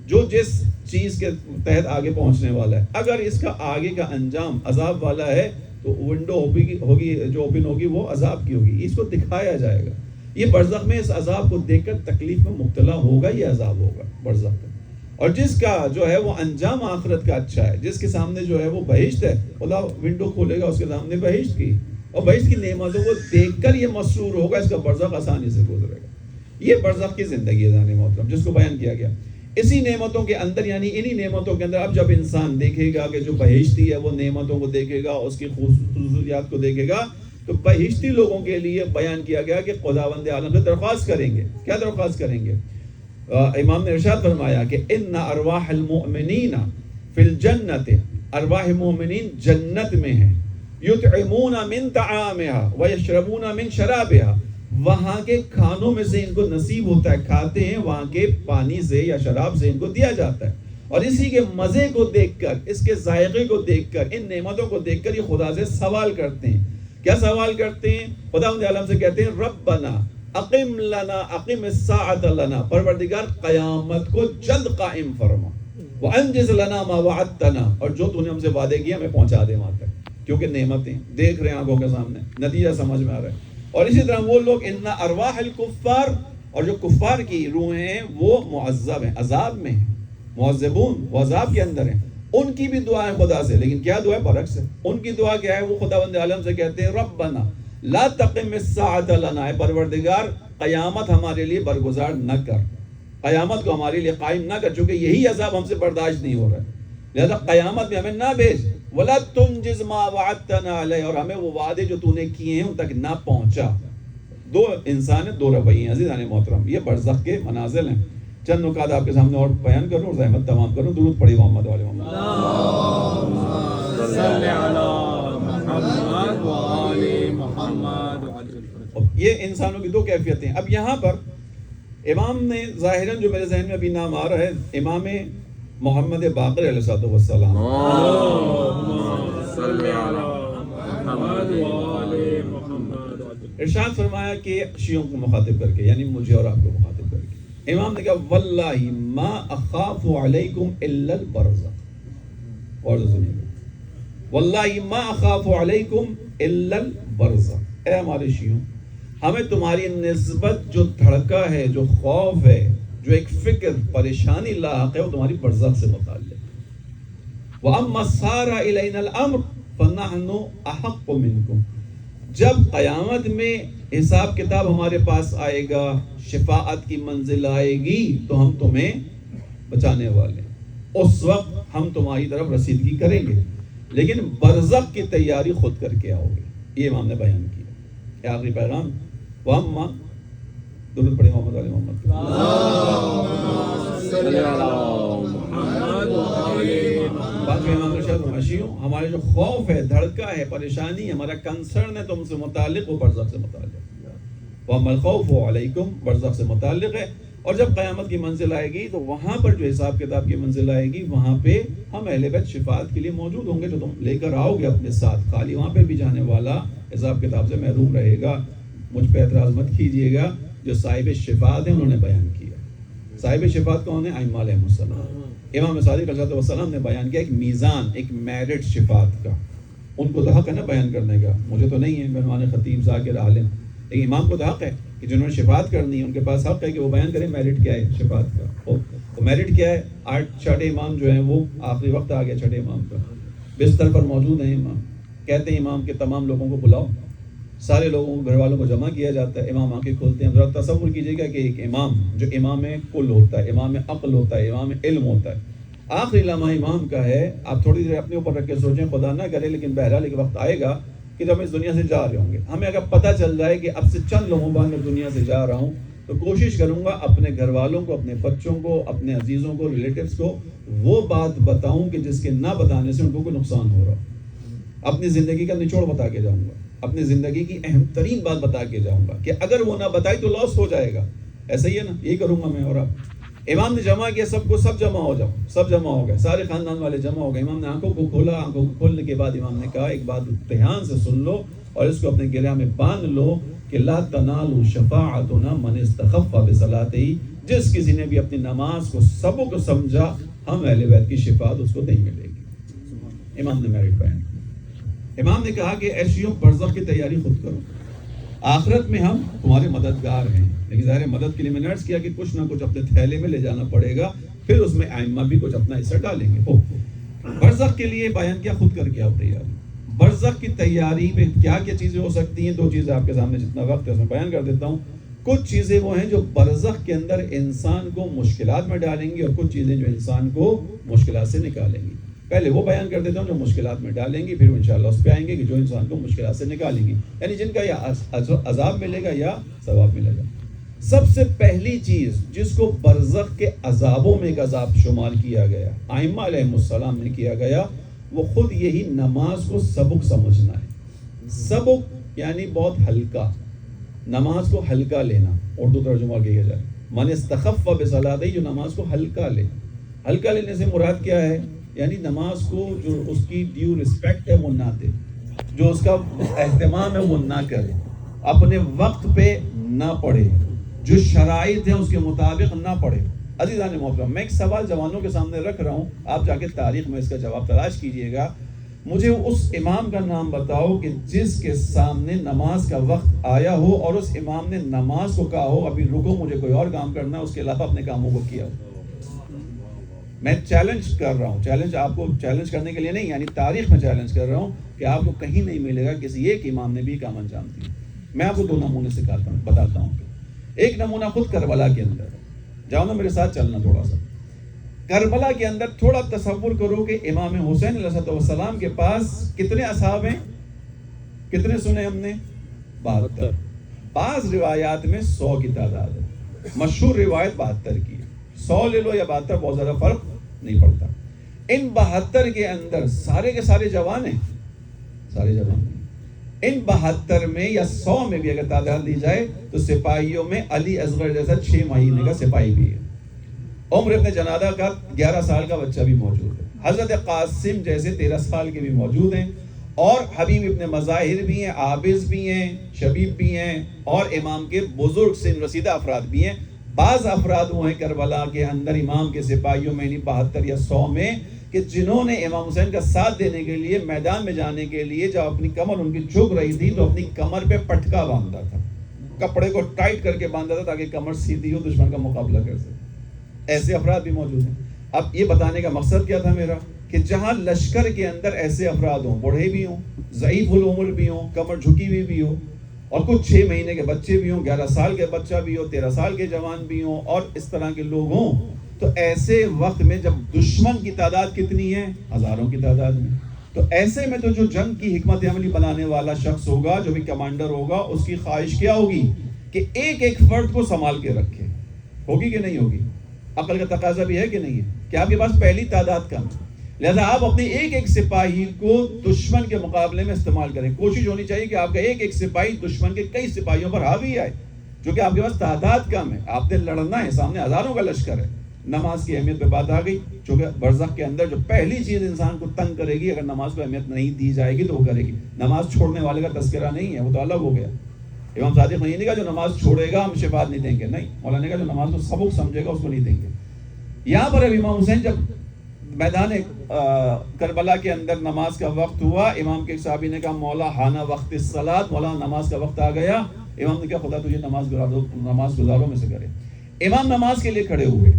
جو جس چیز کے تحت آگے پہنچنے والا ہے. اگر اس کا آگے کا انجام عذاب والا ہے تو ونڈو ہوگی جو اوپن ہوگی وہ عذاب کی ہوگی، اس کو دکھایا جائے گا. یہ برزخ میں اس عذاب کو دیکھ کر تکلیف میں مبتلا ہوگا، یہ عذاب ہوگا برزخ کا. اور جس کا جو ہے وہ انجام آخرت کا اچھا ہے، جس کے سامنے جو ہے وہ بہشت ہے، خدا ونڈو کھولے گا اس کے سامنے بہشت کی، اور بہشت کی نعمتوں کو دیکھ کر یہ مسرور ہوگا، اس کا برزخ آسانی سے گزرے گا. یہ برزخ کی زندگی ہے جان محترم جس کو بیان کیا گیا. اسی نعمتوں کے اندر، یعنی انہی نعمتوں کے اندر اب جب انسان دیکھے گا کہ جو بہشتی ہے وہ نعمتوں کو دیکھے گا، اس کی خصوصیات کو دیکھے گا، تو بہشتی لوگوں کے لیے بیان کیا گیا کہ خداوند عالم سے درخواست کریں گے. کیا درخواست کریں گے؟ امام نے ارشاد فرمایا کہ ان ارواح المؤمنین فی الجنت، ارواح مومنین جنت میں ہیں. یطعمون من طعامها ویشربون من شرابها، وہاں کے کھانوں میں سے ان کو نصیب ہوتا ہے، کھاتے ہیں، وہاں کے پانی سے یا شراب سے ان کو دیا جاتا ہے، اور اسی کے مزے کو دیکھ کر، اس کے ذائقے کو دیکھ کر، ان نعمتوں کو دیکھ کر یہ خدا سے سوال کرتے ہیں. کیا سوال کرتے ہیں؟ خداوند عالم سے کہتے ہیں ربنا اقم لنا اقم الساعۃ لنا، پروردگار قیامت کو جلد قائم فرما، وانجز لنا ما وعدتنا، اور جو تو نے ہم سے وعدے کیا ہمیں پہنچا دے وہاں تک، کیونکہ نعمتیں دیکھ رہے ہیں آنکھوں کے سامنے، نتیجہ سمجھ میں آ رہا ہے. اور اسی طرح وہ لوگ ان ارواح الکفار، اور جو کفار کی روحیں ہیں وہ معذب ہیں، عذاب میں ہیں، معذبون، وہ عذاب کے اندر ہیں، ان کی بھی دعا ہے خدا سے، لیکن کیا دعا ہے؟ برعکس ہے. ان کی دعا کیا ہے؟ وہ خداوند عالم سے کہتے ہیں ربنا لا تقم الساعۃ لنا، اے پروردگار قیامت ہمارے لیے برگزار نہ کر، قیامت کو ہمارے لیے قائم نہ کر، چونکہ یہی عذاب ہم سے برداشت نہیں ہو رہا ہے، لہذا قیامت میں ہمیں نہ بھیج، ولا تنجز ما وعدتنا علیہ، اور ہمیں وہ وعدے جو تو نے کیے ہیں ان تک نہ پہنچا. دو انسان ہیں، دو رویے ہیں عزیزان محترم، یہ برزخ کے منازل ہیں. چند نکات آپ کے سامنے اور بیان کروں اور زحمت تمام کروں. درود پڑھی محمد والے محمد. صلی علی محمد وآل محمد. یہ انسانوں کی دو کیفیتیں ہیں. اب یہاں پر امام نے ظاہراً جو میرے ذہن میں ابھی نام آ رہا ہے، امام محمد باقر علیہ السلام، صلی علی محمد وآل محمد. ارشاد فرمایا کہ شیعوں کو مخاطب کر کے، یعنی مجھے اور آپ کو مخاطب کر کے، امام نے کہا واللہ ما اخاف علیکم الا البرزخ. اور سنیے گا، واللہ ما اخاف علیکم الا البرزخ، اے ہمارے شیعوں، ہمیں تمہاری نسبت جو دھڑکا ہے، جو خوف ہے، جو ایک فکر پریشانی لاحق ہے، وہ تمہاری برزخ سے متعلق. وَأَمَّا صَارَ إِلَيْنَا الْأَمْرُ فَنَحْنُ أَحَقُّ مِنْكُمْ، جب قیامت میں حساب کتاب ہمارے پاس آئے گا، شفاعت کی منزل آئے گی، تو ہم تمہیں بچانے والے ہیں، اس وقت ہم تمہاری طرف رسیدگی کریں گے، لیکن برزخ کی تیاری خود کر کے آؤ گے. یہ امام نے بیان کیا. یہ آخری پیغام. وَأَمَّا، درود پڑھیں محمد علیہ محمد. صلی علی محمد وآل محمد. بعد میں امام ارشاد فرمائیں، ہمارے جو خوف ہے، دھڑکا ہے، پریشانی، ہمارا کنسرن ہے تم سے متعلق، وہ برزخ سے متعلق ہے. وَأَمَّا الْخَوْفُ عَلَيْكُمْ، برزخ سے متعلق ہے. اور جب قیامت کی منزل آئے گی تو وہاں پر جو حساب کتاب کی منزل آئے گی، وہاں پہ ہم اہل بیت شفاعت کے لیے موجود ہوں گے، جو تم لے کر آؤ گے اپنے ساتھ. خالی وہاں پہ بھی جانے والا حساب کتاب سے محروم رہے گا. مجھ پہ اعتراض مت کیجیے گا، جو صاحب شفاعت ہیں انہوں نے بیان کیا. صاحب شفاعت کون ہے؟ ائمہ علیہ السلام. امام صادق علیہ السلام نے بیان کیا ایک میزان، ایک میرٹ شفاعت کا. ان کو تو حق ہے نا بیان کرنے کا، مجھے تو نہیں ہے، بنوان خطیب ذاکر عالم، لیکن امام کو تو حق ہے کہ جنہوں نے شفاعت کرنی ہے ان کے پاس حق ہے کہ وہ بیان کریں میرٹ کیا ہے شفاعت کا. وہ میرٹ کیا ہے؟ 8 امام جو ہیں وہ آخری وقت آ گیا 6 امام کا، بستر پر موجود ہیں امام. کہتے ہیں امام کے تمام لوگوں کو بلاؤ، سارے لوگوں کو، گھر والوں کو جمع کیا جاتا ہے. امام آنکھیں کھولتے ہیں. ذرا تصور کیجیے گا کہ ایک امام جو امام کل ہوتا ہے، امام عقل ہوتا ہے، امام علم ہوتا ہے، آخری لمحہ امام کا ہے. آپ تھوڑی دیر اپنے اوپر رکھ کے سوچیں، خدا نہ کرے لیکن بہرحال ایک وقت آئے گا کہ جب ہم اس دنیا سے جا رہے ہوں گے، ہمیں اگر پتہ چل جائے کہ اب سے چند لوگوں بعد میں دنیا سے جا رہا ہوں، تو کوشش کروں گا اپنے گھر والوں کو، اپنے بچوں کو، اپنے عزیزوں کو، ریلیٹیوز کو وہ بات بتاؤں کہ جس کے نہ بتانے سے ان کو کوئی نقصان ہو رہا. اپنی زندگی کا نچوڑ بتا کے جاؤں گا، اپنی زندگی کی اہم ترین بات بتا کے جاؤں گا کہ اگر وہ نہ بتائی تو لاس ہو جائے گا. ایسا ہی ہے نا، یہی کروں گا میں. اور اب امام نے جمع کیا سب کو، سب جمع ہو جاؤ، سب جمع ہو گئے، سارے خاندان والے جمع ہو گئے. امام نے آنکھوں کو کھولا. آنکھوں کو کھولنے کے بعد امام نے کہا ایک بات دھیان سے سن لو اور اس کو اپنے گرہ میں باندھ لو کہ لا تنالوا شفاعتنا من استخف بصلاته، جس کسی نے بھی اپنی نماز کو سبق کو سمجھا، ہم اہل بیت کی شفاعت اس کو نہیں ملے گی. امام نے میرٹ بیان. امام نے کہا کہ ایشیوں برزخ کی تیاری خود کرو، آخرت میں ہم تمہارے مددگار ہیں. لیکن ظاہر مدد کے لیے میں نے عرض کیا کہ کچھ نہ کچھ اپنے تھیلے میں لے جانا پڑے گا، پھر اس میں ائمہ بھی کچھ اپنا حصہ ڈالیں گے. برزخ کے لیے بیان کیا، خود کر کے آپ تیاری. برزخ کی تیاری میں کیا کیا چیزیں ہو سکتی ہیں؟ 2 چیزیں آپ کے سامنے جتنا وقت ہے اس میں بیان کر دیتا ہوں. کچھ چیزیں وہ ہیں جو برزخ کے اندر انسان کو مشکلات میں ڈالیں گی، اور کچھ چیزیں جو انسان کو مشکلات سے نکالیں گی. پہلے وہ بیان کر دیتا ہوں جو مشکلات میں ڈالیں گی، پھر انشاءاللہ اس پہ آئیں گے کہ جو انسان کو مشکلات سے نکالیں گی، یعنی جن کا یا عذاب ملے گا یا ثواب ملے گا. سب سے پہلی چیز جس کو برزخ کے عذابوں میں ایک عذاب شمار کیا گیا، ائمہ علیہ السلام نے کیا گیا، وہ خود یہی نماز کو سبق سمجھنا ہے. سبق یعنی بہت ہلکا، نماز کو ہلکا لینا، اردو ترجمہ کیا جائے، من استخف بصلاۃ، جو نماز کو ہلکا لے. ہلکا لینے سے مراد کیا ہے؟ یعنی نماز کو جو اس کی ڈیو رسپیکٹ ہے وہ نہ دے، جو اس کا اہتمام ہے وہ نہ کرے، اپنے وقت پہ نہ پڑھے، جو شرائط ہیں اس کے مطابق نہ پڑھے. عزیزان محترم، میں ایک سوال جوانوں کے سامنے رکھ رہا ہوں، آپ جا کے تاریخ میں اس کا جواب تلاش کیجئے گا. مجھے اس امام کا نام بتاؤ کہ جس کے سامنے نماز کا وقت آیا ہو اور اس امام نے نماز کو کہا ہو ابھی رکو مجھے کوئی اور کام کرنا ہے، اس کے علاوہ اپنے کاموں کو کیا ہو. میں چیلنج کر رہا ہوں، چیلنج آپ کو چیلنج کرنے کے لیے نہیں، یعنی تاریخ میں چیلنج کر رہا ہوں کہ آپ کو کہیں نہیں ملے گا کسی ایک امام نے بھی کام انجام دیا. میں آپ کو 2 نمونے سکھاتا ہوں، بتاتا ہوں. ایک نمونہ خود کربلا کے اندر، جاؤ نا میرے ساتھ چلنا تھوڑا سا. کربلا کے اندر تھوڑا تصور کرو کہ امام حسین علیہ السلام کے پاس کتنے اصحاب ہیں؟ کتنے سنے ہم نے؟ 72. بعض روایات میں 100 کی تعداد ہے، مشہور روایت 72 کی ہے. 100 لے لو یا 72 بہت زیادہ فرق نہیں پڑتا. ان 72 کے اندر سارے کے سارے جوان ہیں؟ سارے جوان ہیں. ان 72 میں یا 100 میں بھی اگر تعداد دی جائے تو سپاہیوں میں علی اصغر جیسا 6 مہینے کا سپاہی بھی ہے، عمر ابن جنادہ کا 11 سال کا بچہ بھی موجود ہے، حضرت قاسم جیسے 13 سال کے بھی موجود ہیں، اور حبیب ابن مظاہر بھی ہیں، عابس بھی ہیں، شبیب بھی ہیں، اور امام کے بزرگ سن رسیدہ افراد بھی ہیں. بعض افراد وہ ہیں کربلا کے اندر امام کے سپاہیوں میں، 72 یا 100 میں، کہ جنہوں نے امام حسین کا ساتھ دینے کے لیے میدان میں جانے کے لیے جب اپنی کمر ان کی جھک رہی تھی تو اپنی کمر پہ پٹکا باندھا تھا، کپڑے کو ٹائٹ کر کے باندھا تھا تاکہ کمر سیدھی ہو، دشمن کا مقابلہ کر سکے. ایسے افراد بھی موجود ہیں. اب یہ بتانے کا مقصد کیا تھا میرا کہ جہاں لشکر کے اندر ایسے افراد ہوں، بوڑھے بھی ہوں، ضعیف العمر بھی ہوں، کمر جھکی ہوئی بھی ہو، اور کچھ 6 مہینے کے بچے بھی ہوں، 11 سال کے بچہ بھی ہو، 13 سال کے جوان بھی ہوں، اور اس طرح کے لوگ ہوں، تو ایسے وقت میں جب دشمن کی تعداد کتنی ہے؟ ہزاروں کی تعداد میں. تو ایسے میں تو جو جنگ کی حکمت عملی بنانے والا شخص ہوگا، جو بھی کمانڈر ہوگا، اس کی خواہش کیا ہوگی کہ ایک ایک فرد کو سنبھال کے رکھے. ہوگی کہ نہیں ہوگی؟ عقل کا تقاضا بھی ہے کہ نہیں ہے کہ آپ کے پاس پہلی تعداد کم ہے، لہذا آپ اپنے ایک ایک سپاہی کو دشمن کے مقابلے میں استعمال کریں. کوشش ہونی چاہیے کہ آپ کا ایک ایک سپاہی دشمن کے کئی سپاہیوں پر حاوی آئے، جو کہ آپ کے پاس تعداد کم ہے، آپ نے لڑنا ہے، سامنے ہزاروں کا لشکر ہے. نماز کی اہمیت پہ بات آ گئی، چونکہ برزخ کے اندر جو پہلی چیز انسان کو تنگ کرے گی، اگر نماز کو اہمیت نہیں دی جائے گی تو وہ کرے گی. نماز چھوڑنے والے کا تذکرہ نہیں ہے، وہ تو الگ ہو گیا. امام صادق نہیں نے کہا جو نماز چھوڑے گا ہم شفاعت نہیں دیں گے، نہیں، مولا نے کہا جو نماز کو سبق سمجھے گا اس کو نہیں دیں گے. یہاں پر اب امام حسین جب میدان کربلا کے اندر نماز کا وقت ہوا، امام کے ایک صحابی نے کہا مولا حان وقت الصلاۃ، مولا نماز کا وقت آ گیا. امام نے کہا خدا تجھے نماز گزاروں میں سے کرے. امام نماز کے لیے کھڑے ہوئے.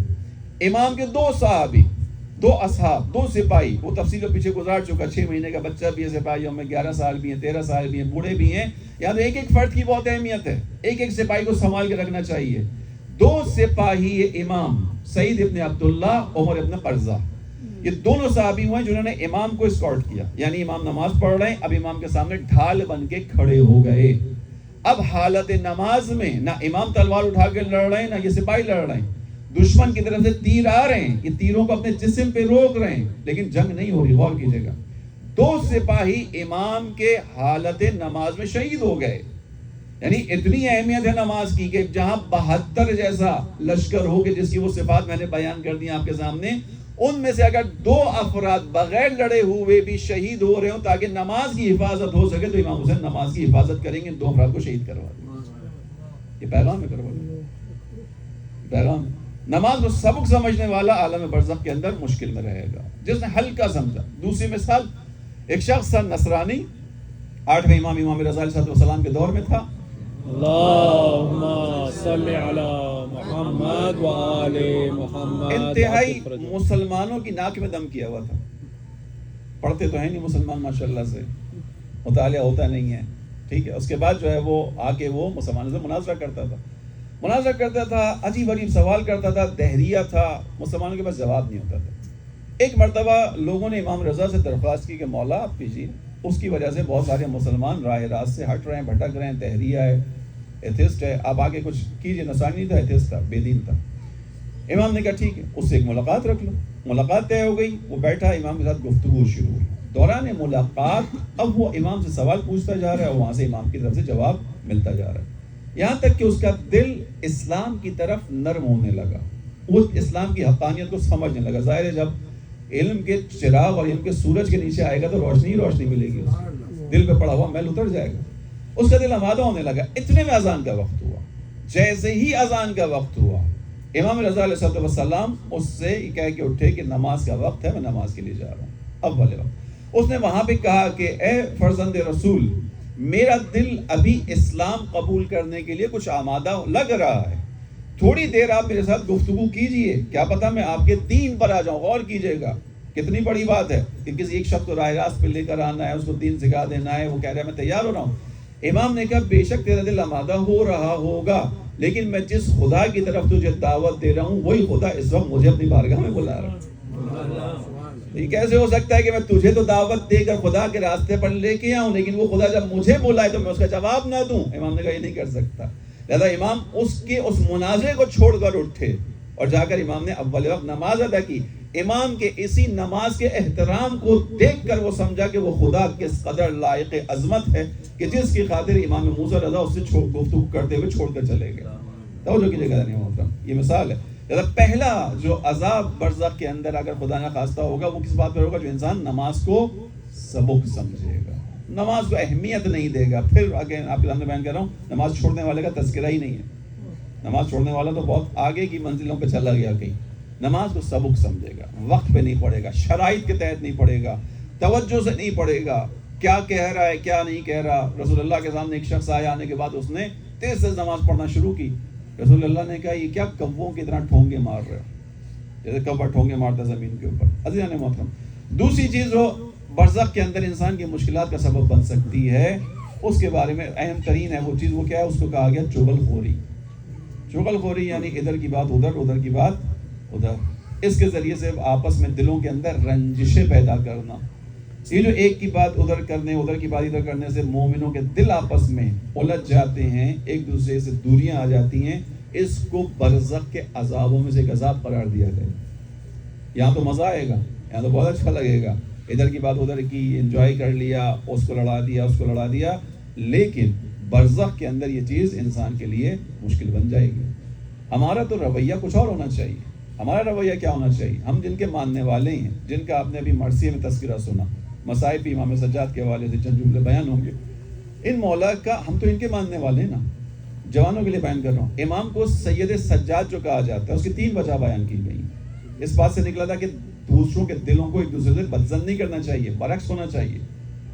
امام کے 2 صحابی، 2 اصحاب، 2 سپاہی، وہ تفصیل پیچھے گزار چکا، 6 مہینے کا بچہ بھی ہے سپاہیوں میں، 11 سال بھی ہیں، 13 سال بھی ہیں، بوڑھے بھی ہیں. یہاں تو ایک ایک فرد کی بہت اہمیت ہے، ایک ایک سپاہی کو سنبھال کے رکھنا چاہیے. 2 سپاہی امام سعید ابن عبداللہ، عمر ابن قرظہ، یہ دونوں صحابی ہوئے جنہوں نے امام کو اسکارٹ کیا. یعنی امام نماز پڑھ رہے ہیں، اب امام کے سامنے ڈھال بن کے کھڑے ہو گئے. اب حالت نماز میں نہ امام تلوار اٹھا کے لڑ رہے ہیں، نہ یہ سپاہی لڑ رہے ہیں. دشمن کی طرف سے تیر آ رہے ہیں، یہ تیروں کو اپنے جسم پہ روک رہے ہیں، لیکن جنگ نہیں ہو رہی. غور کیجیے گا، 2 سپاہی امام کے حالت نماز میں شہید ہو گئے. یعنی اتنی اہمیت ہے نماز کی کہ جہاں 72 جیسا لشکر ہو کہ جس کی وہ صفات میں نے بیان کر دی آپ کے سامنے، ان میں سے اگر 2 افراد بغیر لڑے ہوئے بھی شہید ہو رہے ہوں تاکہ نماز کی حفاظت ہو سکے، تو امام حسین نماز کی حفاظت کریں گے، 2 افراد کو شہید کروا دیں. یہ پیغام ہے کربلا، پیغام. نماز کو سبق سمجھنے والا عالم برزخ کے اندر مشکل میں رہے گا، جس نے ہلکا سمجھا. دوسری مثال، ایک شخص تھا نصرانی، 8ویں امام رضا علیہ السلام کے دور میں تھا. اللہم صلی علی محمد و آل محمد. انتہائی مسلمانوں کی ناک میں دم کیا ہوا تھا. پڑھتے تو ہیں نہیں مسلمان ماشاءاللہ سے، مطالعہ ہوتا نہیں ہے، ٹھیک ہے. اس کے بعد جو ہے وہ آ کے وہ مسلمانوں سے مناظرہ کرتا تھا، عجیب عجیب سوال کرتا تھا، دہریہ تھا، مسلمانوں کے پاس جواب نہیں ہوتا تھا. ایک مرتبہ لوگوں نے امام رضا سے درخواست کی کہ مولا آپ کیجیے، اس کی وجہ سے بہت سارے مسلمان راہ راست سے ہٹ رہے ہیں، بھٹک رہے ہیں، دہریہ ہے، ایتھسٹ ہے، آپ آگے کچھ کیجیے. نصرانی نہیں تھا، ایتھسٹ تھا، بے دین تھا. امام نے کہا ٹھیک ہے، اس سے ایک ملاقات رکھ لو. ملاقات طے ہو گئی، وہ بیٹھا، امام کے ساتھ گفتگو شروع ہوئی. دوران ملاقات اب وہ امام سے سوال پوچھتا جا رہا ہے اور وہاں سے امام کی طرف سے جواب ملتا جا رہا ہے. یہاں تک کہ اس کا دل اسلام کی طرف نرم ہونے لگا، وہ اسلام کی حقانیت کو سمجھنے لگا۔ ظاہر ہے جب علم کے چراغ اور علم کے سورج کے نیچے آئے گا تو روشنی ہی روشنی ملے گی، دل پہ پڑا ہوا میل اتر جائے گا۔ اس کا دل آمادہ ہونے لگا۔ اتنے میں اذان کا وقت ہوا۔ جیسے ہی اذان کا وقت ہوا، امام رضا علیہ السلام اس سے کہہ کے اٹھے کہ نماز کا وقت ہے، میں نماز کے لیے جا رہا ہوں۔ اول وقت اس نے وہاں پہ کہا کہ اے فرزند رسول، میرا دل ابھی اسلام قبول کرنے کے لیے کچھ آمادہ لگ رہا ہے، تھوڑی دیر آپ میرے ساتھ گفتگو کیجئے، کیا پتہ میں آپ کے دین پر آ جاؤں۔ غور کیجئے گا کتنی بڑی بات ہے کہ کسی ایک شخص کو راہ راست پہ لے کر آنا ہے، اس کو دین سکھا دینا ہے، وہ کہہ رہا ہے میں تیار ہو رہا ہوں۔ امام نے کہا بے شک تیرا دل آمادہ ہو رہا ہوگا، لیکن میں جس خدا کی طرف تجھے دعوت دے رہا ہوں وہی خدا اس وقت مجھے اپنی بارگاہ میں بلا رہا ہے۔ یہ کیسے ہو سکتا ہے کہ میں تجھے تو دعوت دے کر خدا کے راستے پر لے کے آؤں، لیکن وہ خدا جب مجھے بلائے تو میں اس کا جواب نہ دوں؟ امام نے کہا یہ نہیں کر سکتا۔ لہذا امام اس کے اس مناظرے کو چھوڑ کر اٹھے اور جا کر امام نے اول وقت نماز ادا کی۔ امام کے اسی نماز کے احترام کو دیکھ کر وہ سمجھا کہ وہ خدا کس قدر لائق عظمت ہے کہ جس کی خاطر امام موسیٰ رضا اس سے گفتگو کرتے ہوئے چھوڑ کر چلے گئے۔ توجہ کیجیے گا محترم، یہ مثال ہے۔ پہلا جو عذاب برزخ کے اندر اگر خدا نہ خواستہ ہوگا وہ کس بات پر ہوگا؟ جو انسان نماز کو سبق سمجھے گا، نماز کو اہمیت نہیں دے گا۔ پھر اگین آپ کے سامنے بیان کر رہا ہوں، نماز چھوڑنے والے کا تذکرہ ہی نہیں ہے۔ نماز چھوڑنے والا تو بہت آگے کی منزلوں پہ چلا گیا کہیں۔ نماز کو سبق سمجھے گا، وقت پہ نہیں پڑھے گا، شرائط کے تحت نہیں پڑھے گا، توجہ سے نہیں پڑھے گا، کیا کہہ رہا ہے کیا نہیں کہہ رہا۔ رسول اللہ کے سامنے ایک شخص آیا، آنے کے بعد اس نے تیز سے نماز پڑھنا شروع کی۔ رسول اللہ نے کہا یہ کیا کووں کی طرح ٹھونگے مار رہے ہو، جیسے کبا ٹھونگے مارتا زمین کے اوپر۔ عزیزان محترم، دوسری چیز جو برزخ کے اندر انسان کی مشکلات کا سبب بن سکتی ہے، اس کے بارے میں اہم ترین ہے وہ چیز، وہ کیا ہے؟ اس کو کہا گیا چغل خوری۔ چغل خوری یعنی ادھر کی بات ادھر، ادھر کی بات ادھر۔ اس کے ذریعے سے آپس میں دلوں کے اندر رنجشیں پیدا کرنا۔ یہ جو ایک کی بات ادھر کرنے، ادھر کی بات ادھر کرنے سے مومنوں کے دل آپس میں الجھ جاتے ہیں، ایک دوسرے سے دوریاں آ جاتی ہیں۔ اس کو برزخ کے عذابوں میں سے ایک عذاب قرار دیا گیا۔ یہاں تو مزہ آئے گا، یہاں تو بہت اچھا لگے گا، ادھر کی بات ادھر کی، انجوائے کر لیا، اس کو لڑا دیا، اس کو لڑا دیا، لیکن برزخ کے اندر یہ چیز انسان کے لیے مشکل بن جائے گی۔ ہمارا تو رویہ کچھ اور ہونا چاہیے۔ ہمارا رویہ کیا ہونا چاہیے؟ ہم جن کے ماننے والے ہیں، جن کا آپ نے ابھی مرثیہ میں تذکرہ سنا، مصائب امام سجاد کے حوالے سے چند جملے بیان ہوں گے، ان مولا کا ہم تو ان کے ماننے والے ہیں نا۔ جوانوں کے لیے بیان کر رہا ہوں، امام کو سید سجاد جو کہا جاتا ہے اس کی 3 وجہ بیان کی گئی۔ اس بات سے نکلا تھا کہ دوسروں کے دلوں کو ایک دوسرے سے بدظن نہیں کرنا چاہیے، برعکس ہونا چاہیے۔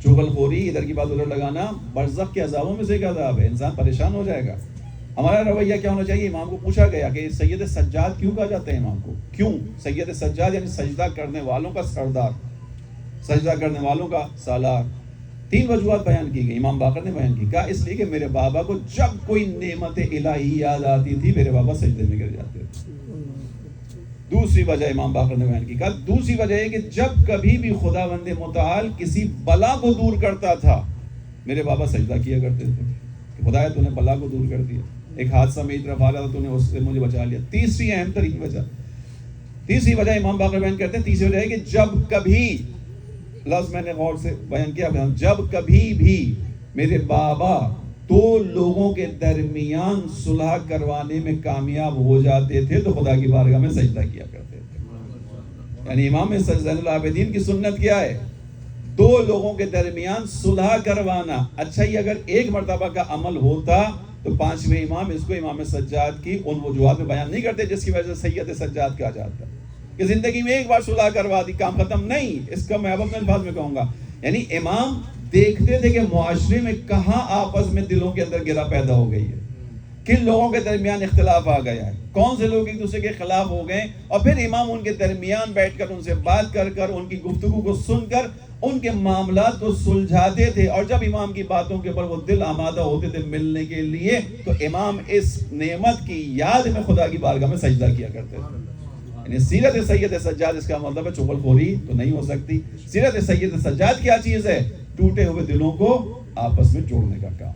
چغل خوری، ادھر کی بات ادھر لگانا برزخ کے عذابوں میں سے ایک عذاب ہے، انسان پریشان ہو جائے گا۔ ہمارا رویہ کیا ہونا چاہیے؟ امام کو پوچھا گیا کہ سید سجاد کیوں کہا جاتا ہے امام کو؟ کیوں سید سجاد یعنی سجدہ کرنے والوں کا سردار، سجدہ کرنے والوں کا سالار۔ 3 وجوہات بیان کی گئی، امام باقر نے بیان کی۔ کہا اس لیے کہ میرے بابا کو جب کوئی نعمت الہی یاد آتی تھی میرے بابا سجدے میں گر جاتے تھے۔ دوسری وجہ امام باقر نے بیان کی، کہا دوسری وجہ ہے کہ جب کبھی بھی خداوند متعال کسی بلا کو دور کرتا تھا میرے بابا سجدہ کیا کرتے تھے کہ خدایا تو نے بلا کو دور کر دیا، ایک حادثہ میری طرف آ رہا تھا تو نے اس سے مجھے بچا لیا۔ تیسری اہم ترین وجہ، تیسری وجہ امام باقر بیان کرتے ہیں، تیسری وجہ ہے کہ جب کبھی، لفظ میں نے غور سے بیان کیا، جب کبھی بھی میرے بابا 2 لوگوں کے درمیان صلح کروانے میں کامیاب ہو جاتے تھے تو خدا کی بارگاہ میں سجدہ کیا کرتے تھے۔ یعنی امام زین العابدین کی سنت کیا ہے؟ 2 لوگوں کے درمیان صلح کروانا۔ اچھا یہ اگر ایک مرتبہ کا عمل ہوتا تو 5ویں امام اس کو امام سجاد کی ان وجوہات میں بیان نہیں کرتے جس کی وجہ سے سید سجاد کہا جاتا ہے کہ زندگی میں ایک بار صلح کروا دی کام ختم نہیں۔ اس کا میں اب اپنے الفاظ میں کہوں گا، یعنی امام دیکھتے تھے کہ معاشرے میں کہاں آپس میں دلوں کے اندر گرا پیدا ہو گئی ہے، کن لوگوں کے درمیان اختلاف آ گیا ہے، کون سے لوگ ایک دوسرے کے خلاف ہو گئے، اور پھر امام ان کے درمیان بیٹھ کر ان سے بات کر کر ان کی گفتگو کو سن کر ان کے معاملات کو سلجھاتے تھے۔ اور جب امام کی باتوں کے اوپر وہ دل آمادہ ہوتے تھے ملنے کے لیے تو امام اس نعمت کی یاد میں خدا کی بارگاہ میں سجدہ کیا کرتے تھے۔ یعنی سیرت سید سجاد اس کا مطلب ہے چغل خوری تو نہیں ہو سکتی۔ سیرت سید سجاد کیا چیز ہے؟ ٹوٹے ہوئے دلوں کو آپس میں جوڑنے کا کام۔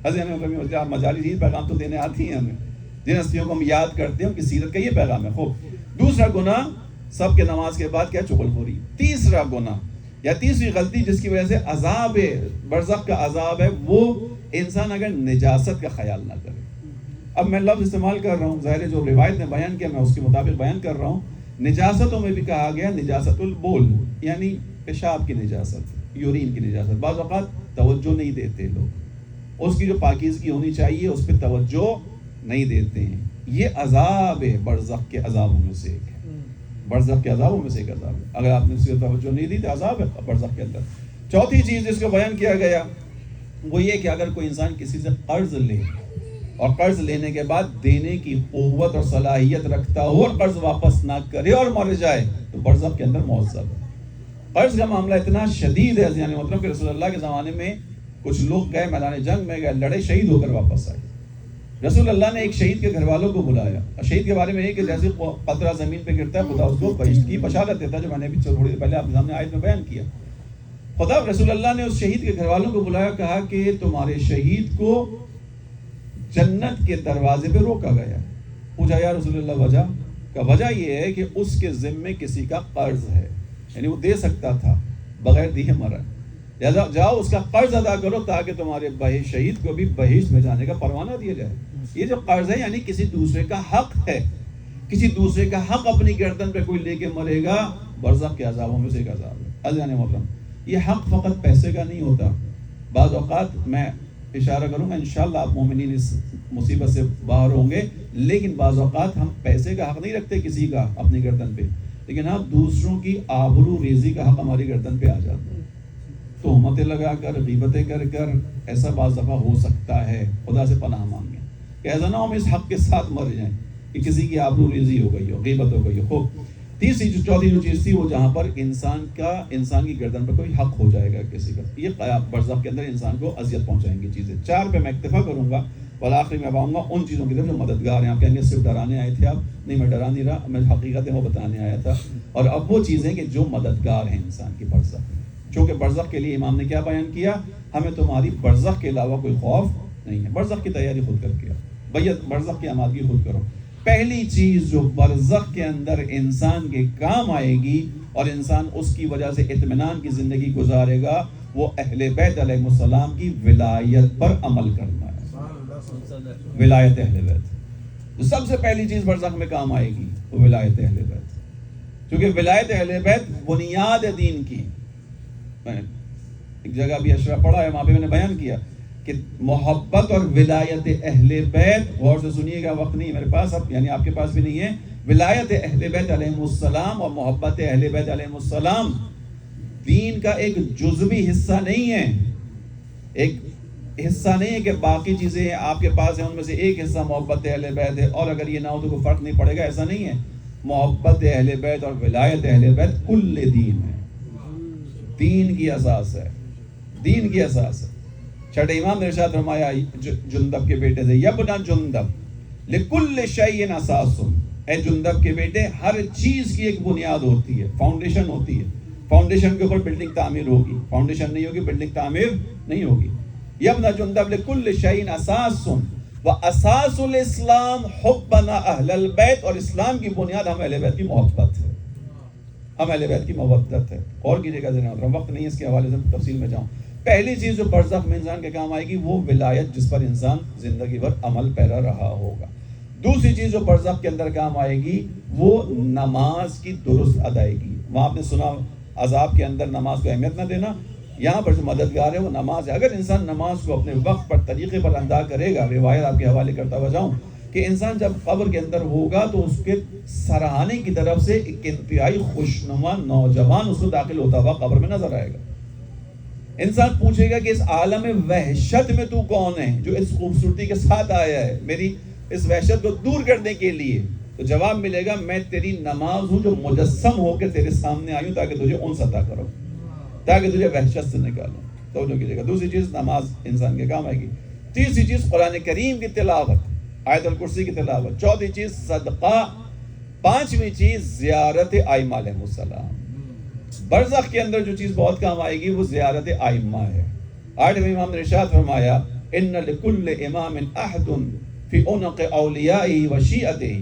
حضرت مجالس یہ پیغام تو دینے آتی ہیں ہمیں، جن ہستیوں کو ہم یاد کرتے ہیں ان کی سیرت کا یہ پیغام ہے۔ خوب، دوسرا گناہ سب کے نماز کے بعد کیا؟ چغل خوری۔ تیسرا گناہ یا تیسری غلطی جس کی وجہ سے عذاب برزخ کا عذاب ہے، وہ انسان اگر نجاست کا خیال نہ کرے۔ اب میں لفظ استعمال کر رہا ہوں، ظاہر ہے جو روایت نے بیان کیا میں اس کے مطابق بیان کر رہا ہوں. نجاستوں میں بھی کہا گیا نجاست البول، یعنی پیشاب کی نجاست، یورین کی نجاست. بعض اوقات توجہ نہیں دیتے لوگ، اس کی جو پاکیزگی ہونی چاہیے اس پہ توجہ نہیں دیتے ہیں. یہ عذاب ہے، برزخ کے عذابوں میں سے ایک ہے. برزخ کے عذابوں میں سے ایک عذاب ہے. اگر آپ نے اس کی توجہ نہیں دی تو عذاب ہے برزخ کے اندر. چوتھی چیز جس کو بیان کیا گیا وہ یہ کہ اگر کوئی انسان کسی سے قرض لے اور قرض لینے کے بعد دینے کی قوت اور صلاحیت رکھتا ہو اور قرض واپس نہ کرے اور مر جائے تو برزخ کے اندر معذب ہے. قرض کا معاملہ اتنا شدید ہے یعنی مطلب کہ رسول اللہ کے زمانے میں کچھ لوگ گئے میدان جنگ میں گئے، لڑے، شہید ہو کر واپس آئے. رسول اللہ نے ایک شہید کے گھر والوں کو بلایا. شہید کے بارے میں یہ کہ جیسے قطرہ زمین پہ گرتا ہے خدا اس کو بہشت کی بشارت دیتا ہے، جو میں نے بھی تھوڑی دیر پہلے آپ کے سامنے آیت میں بیان کیا. خدا رسول اللہ نے اس شہید کے گھر والوں کو بلایا، کہا کہ تمہارے شہید کو جنت کے دروازے پہ روکا گیا. پوچھا یا رسول اللہ وجہ؟ کا وجہ یہ ہے کہ اس کے ذمے کسی کا قرض ہے، یعنی وہ دے سکتا تھا بغیر دیے مرا. جاؤ اس کا قرض ادا کرو تاکہ تمہارے شہید کو بھی بہشت میں جانے کا پروانہ دیا جائے. یہ جو قرض ہے یعنی کسی دوسرے کا حق ہے، کسی دوسرے کا حق اپنی گردن پہ کوئی لے کے مرے گا، برزخ کے عذابوں میں سے ایک عذاب ہے. عزیزان محترم، یہ حق فقط پیسے کا نہیں ہوتا. بعض اوقات میں اشارہ کروں گا انشاءاللہ آپ مومنین اس مصیبت سے باہر ہوں گے، لیکن بعض اوقات ہم پیسے کا حق نہیں رکھتے کسی کا اپنی گردن پہ، لیکن آپ دوسروں کی آبرو ریزی کا حق ہماری گردن پہ آ جاتا ہے. تہمتیں لگا کر، غیبتیں کر کر ایسا بعض دفعہ ہو سکتا ہے. خدا سے پناہ مانگیں کہ ایسا نہ ہو ہم اس حق کے ساتھ مر جائیں کہ کسی کی آبرو ریزی ہو گئی ہو، غیبت ہو گئی ہو. خوب چوتھی جو چیز تھی وہ جہاں پر انسان کی گردن پر کوئی حق ہو جائے گا کسی کا، یہ برزخ کے اندر انسان کو اذیت پہنچائیں گی چیزیں. 4 پہ میں اکتفا کروں گا، والآخر میں آؤں گا ان چیزوں کی طرف جو مددگار ہیں. آپ کہیں گے صرف ڈرانے آئے تھے آپ، نہیں میں ڈرا نہیں رہا، میں حقیقتیں وہ بتانے آیا تھا. اور اب وہ چیزیں کہ جو مددگار ہیں انسان کی برزخ میں، چونکہ برزخ کے لیے امام نے کیا بیان کیا، ہمیں تمہاری برزخ کے علاوہ کوئی خوف نہیں ہے. برزخ کی تیاری خود کر کے بیت برزخ کی آمادگی خود کرو. پہلی چیز جو برزخ کے اندر انسان کے کام آئے گی اور انسان اس کی وجہ سے اطمینان کی زندگی گزارے گا، وہ اہل بیت علیہ السلام کی ولایت پر عمل کرنا ہے. ولایت اہل بیت سب سے پہلی چیز برزخ میں کام آئے گی، وہ ولایت اہل بیت. کیونکہ ولایت اہل بیت بنیاد ہے دین کی. میں ایک جگہ بھی اشرا پڑھا ہے، وہاں پہ میں نے بیان کیا کہ محبت اور ولایت اہل بیت، غور سے سنیے گا، وقت نہیں میرے پاس اب، یعنی آپ کے پاس بھی نہیں ہے. ولایت اہل بیت علیہ السلام اور محبت اہل بیت علیہ السلام دین کا ایک جزوی حصہ نہیں ہے، ایک حصہ نہیں ہے کہ باقی چیزیں آپ کے پاس ہیں ان میں سے ایک حصہ محبت اہل بیت ہے اور اگر یہ نہ ہو تو کوئی فرق نہیں پڑے گا. ایسا نہیں ہے. محبت اہل بیت اور ولایت اہل بیت کل دین ہے، دین کی اساس ہے، دین کی اساس ہے. چھٹے امام نے ارشاد فرمایا جندب کے بیٹے سے، یبنا جندب لکل شیء اساس، اے جندب کے بیٹے ہر چیز کی ایک بنیاد ہوتی ہے، فاؤنڈیشن ہوتی ہے. فاؤنڈیشن کے اوپر بلڈنگ تعمیر ہوگی، فاؤنڈیشن نہیں ہوگی بلڈنگ تعمیر نہیں ہوگی. یبنا جندب لکل شیء اساس واساس الاسلام حبنا اہل البیت، اور اسلام کی بنیاد ہم اہل بیت کی محبت ہے، ہم اہل بیت کی محبت ہے. اور کیجیے گا ذرا، وقت نہیں اس کے حوالے سے تفصیل میں جاؤں. پہلی چیز جو برزخ میں انسان کے کام آئے گی وہ ولایت، جس پر انسان زندگی بھر عمل پیرا رہا ہوگا. دوسری چیز جو برزخ کے اندر کام آئے گی وہ نماز کی درست ادائیگی. وہاں آپ نے سنا عذاب کے اندر نماز کو اہمیت نہ دینا، یہاں پر جو مددگار ہے وہ نماز ہے. اگر انسان نماز کو اپنے وقت پر طریقے پر ادا کرے گا، روایت آپ کے حوالے کرتا ہوا جاؤں کہ انسان جب قبر کے اندر ہوگا تو اس کے سرہانے کی طرف سے ایک انتہائی خوشنما نوجوان اس کو داخل ہوتا ہوا قبر میں نظر آئے گا. انسان پوچھے گا کہ اس عالم وحشت میں تو کون ہے جو اس خوبصورتی کے ساتھ آیا ہے میری اس وحشت کو دور کرنے کے لیے؟ تو جواب ملے گا میں تیری نماز ہوں جو مجسم ہو کے تیرے سامنے آئی ہوں تاکہ تجھے انس عطا کروں، تاکہ تجھے وحشت سے نکالوں. توجہ کیجیے گا. دوسری چیز نماز انسان کے کام آئے گی. تیسری چیز قرآن کریم کی تلاوت، آیت الکرسی کی تلاوت. چوتھی چیز صدقہ. پانچویں چیز زیارت ائمہ علیہ السلام. برزخ کے اندر جو چیز بہت کام آئے گی وہ زیارت ائمہ ہے. آٹھویں امام نے ارشاد فرمایا ان لکل امام عہد فی عنق اولیائہ و شیعتہ.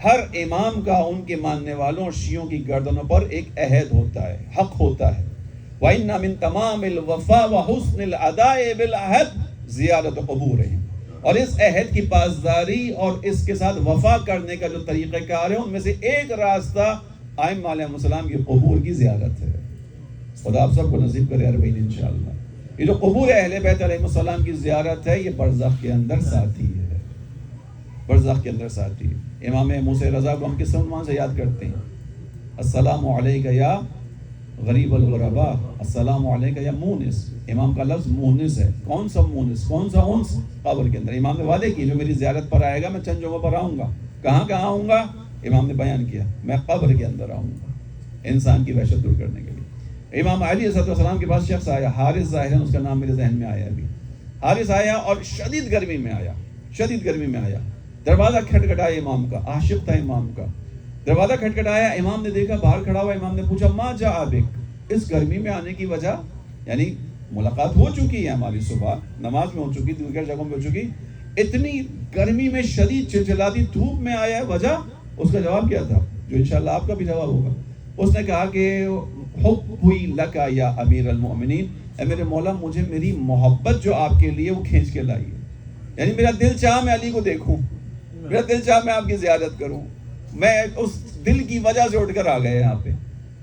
ہر امام کا ان کے ماننے والوں اور شیعوں کی گردنوں پر ایک عہد ہوتا ہے، حق ہوتا ہے. وَإِنَّ مِن تَمَامِ الْوَفَاءِ وَحُسْنِ الْأَدَاءِ بِالْعَهْدِ زِيَارَةُ قُبُورِهِمْ. اور اس عہد کی پاسداری اور اس کے ساتھ وفا کرنے کا جو طریقہ کار ہے ان میں سے ایک راستہ ائمہ علیہ السلام کی قبور کی زیارت ہے. خدا آپ سب کو نصیب کرے اربعین انشاءاللہ. یہ جو قبور اہل بیت علیہ السلام کی زیارت ہے یہ برزخ کے اندر ساتھی ہے. برزخ کے اندر ساتھی ہے. امام موسیٰ رضا کو ہم کس عنوان سے یاد کرتے ہیں؟ السلام علیکہ یا غریب الغرباء، السلام علیکہ یا مونس. امام کا لفظ مونس ہے. کون سا مونس؟ کون سا انس؟ قبر کے اندر. امام نے وعدے کی جو میری زیارت پر آئے گا میں چند جگہوں پر آؤں گا. کہاں کہاں آؤں گا؟ امام نے بیان کیا میں قبر کے اندر آؤں گا انسان کی وحشت دور کرنے کے لیے. امام علی علیہ السلام کے پاس شخص آیا، حارث ظاہراً اس کا نام میرے ذہن میں آیا ابھی. حارث آیا اور شدید گرمی میں آیا. دروازہ کھٹکھٹایا امام کا، عاشق تھا امام کا. دروازہ کھٹکھٹایا، امام نے دیکھا باہر کھڑا ہوا. امام نے پوچھا ما جاء بک، اس گرمی میں آنے کی وجہ؟ یعنی ملاقات ہو چکی ہے ہماری، صبح نماز میں ہو چکی، دیگر جگہوں میں ہو چکی، اتنی گرمی میں شدید چلچلاتی دھوپ میں آیا ہے، وجہ؟ اس کا جواب کیا تھا جو انشاءاللہ آپ کا بھی جواب ہوگا. اس نے کہا کہ حبی لکا یا امیر المؤمنین، اے میرے مولا مجھے میری محبت جو آپ کے لیے وہ کھینچ کے لائی ہے. یعنی میرا دل چاہ میں علی کو دیکھوں، میرا دل چاہ میں آپ کی زیارت کروں. میں اس دل کی وجہ سے اٹھ کر آ گیا یہاں پہ،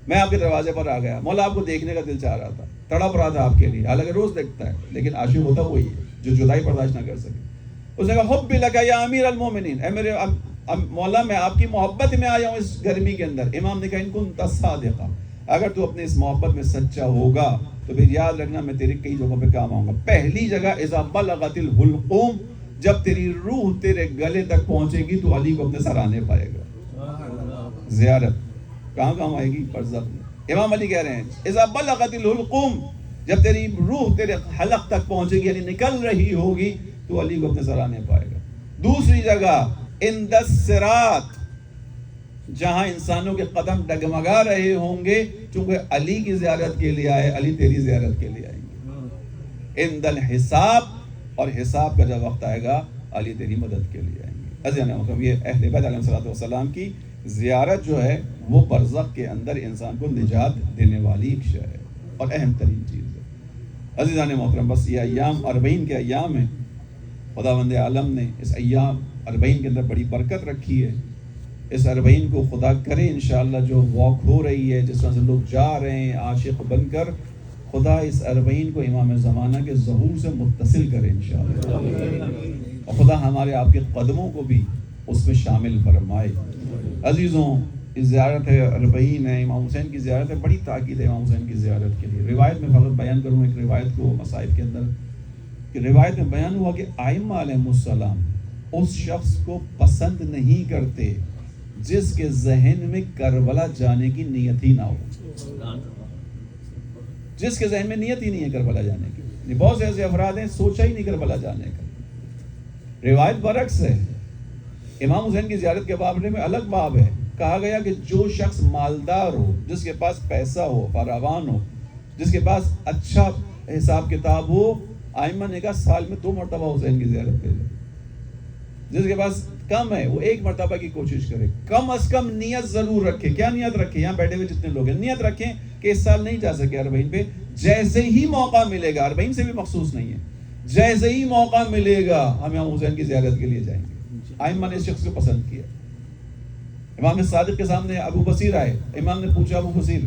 میں آپ کے دروازے پر آ گیا. مولا آپ کو دیکھنے کا دل چاہ رہا تھا، تڑپ رہا تھا آپ کے لیے. حالانکہ روز دیکھتا ہے لیکن عاشق ہوتا وہی ہے جو جدائی برداشت نہ کر سکے. اس نے کہا حب لکا یا امیر المومنین، اے میرے مولا میں آپ کی محبت میں آیا ہوں اس گرمی کے اندر. امام نے کہا ان کنت صادقا، اگر تو اپنے اس محبت میں سچا ہوگا تو پھر یاد رکھنا میں تیری کئی جگہوں پہ کام آؤں گا. پہلی جگہ اذا بلغت الحلقوم، جب تیری روح تیرے گلے تک پہنچے گی تو علی کو اپنے سرانے پائے گا. زیارت کہاں کام آئے گی؟ برزخ میں. امام علی کہہ رہے ہیں اذا بلغت الحلقوم، جب تیری روح تیرے حلق تک پہنچے گی یعنی نکل رہی ہوگی تو علی کو اپنے سرانے پائے گا. دوسری جگہ عند الصراط، جہاں انسانوں کے قدم ڈگمگا رہے ہوں گے چونکہ علی کی زیارت کے لیے آئے، علی تیری زیارت کے لیے آئیں گے. عند الحساب، اور حساب کا جب وقت آئے گا علی تیری مدد کے لیے آئیں گے. مطلب یہ اہل بیت علیہ السلام کی زیارت جو ہے وہ برزخ کے اندر انسان کو نجات دینے والی ایک شے ہے اور اہم ترین چیز ہے. عزیزان محترم، بس یہ ایام اربعین کے ایام ہیں. خداوند عالم نے اس ایام اربعین کے اندر بڑی برکت رکھی ہے. اس اربعین کو خدا کرے انشاءاللہ جو واک ہو رہی ہے، جس طرح سے لوگ جا رہے ہیں عاشق بن کر، خدا اس اربعین کو امام زمانہ کے ظہور سے متصل کرے انشاءاللہ، اور خدا ہمارے آپ کے قدموں کو بھی اس میں شامل فرمائے. عزیزوں، اس زیارت ہے اربعین ہے، امام حسین کی زیارت ہے. بڑی تاکید ہے امام حسین کی زیارت کے لیے. روایت میں فقط بیان کروں ایک روایت کو مصائب کے اندر، کہ روایت میں بیان ہوا کہ ائمہ علیہ السلام اس شخص کو پسند نہیں کرتے جس کے ذہن میں کربلا جانے کی نیت ہی نہ ہو. جس کے ذہن میں نیت ہی نہیں ہے کربلا جانے کی. بہت سے ایسے افراد ہیں سوچا ہی نہیں کربلا جانے کا. روایت برعکس ہے. امام حسین کی زیارت کے باب میں الگ باب ہے. کہا گیا کہ جو شخص مالدار ہو، جس کے پاس پیسہ ہو، فراوان ہو، جس کے پاس اچھا حساب کتاب ہو، ائمہ نے کہا سال میں 2 مرتبہ حسین کی زیارت پہ جائے. جس کے پاس کم ہے وہ 1 مرتبہ کی کوشش کرے. کم از کم نیت ضرور رکھے. کیا نیت رکھے؟ یہاں بیٹھے ہوئے جتنے لوگ ہیں نیت رکھیں کہ اس سال نہیں جا سکے اربعین پہ، جیسے ہی موقع ملے گا، اربعین سے بھی مخصوص نہیں ہے، جیسے ہی موقع ملے گا ہم امام حسین کی زیارت کے لیے جائیں گے. ائمہ نے اس شخص کو پسند کیا. امام صادق کے سامنے ابو بصیر آئے. امام نے پوچھا ابو بصیر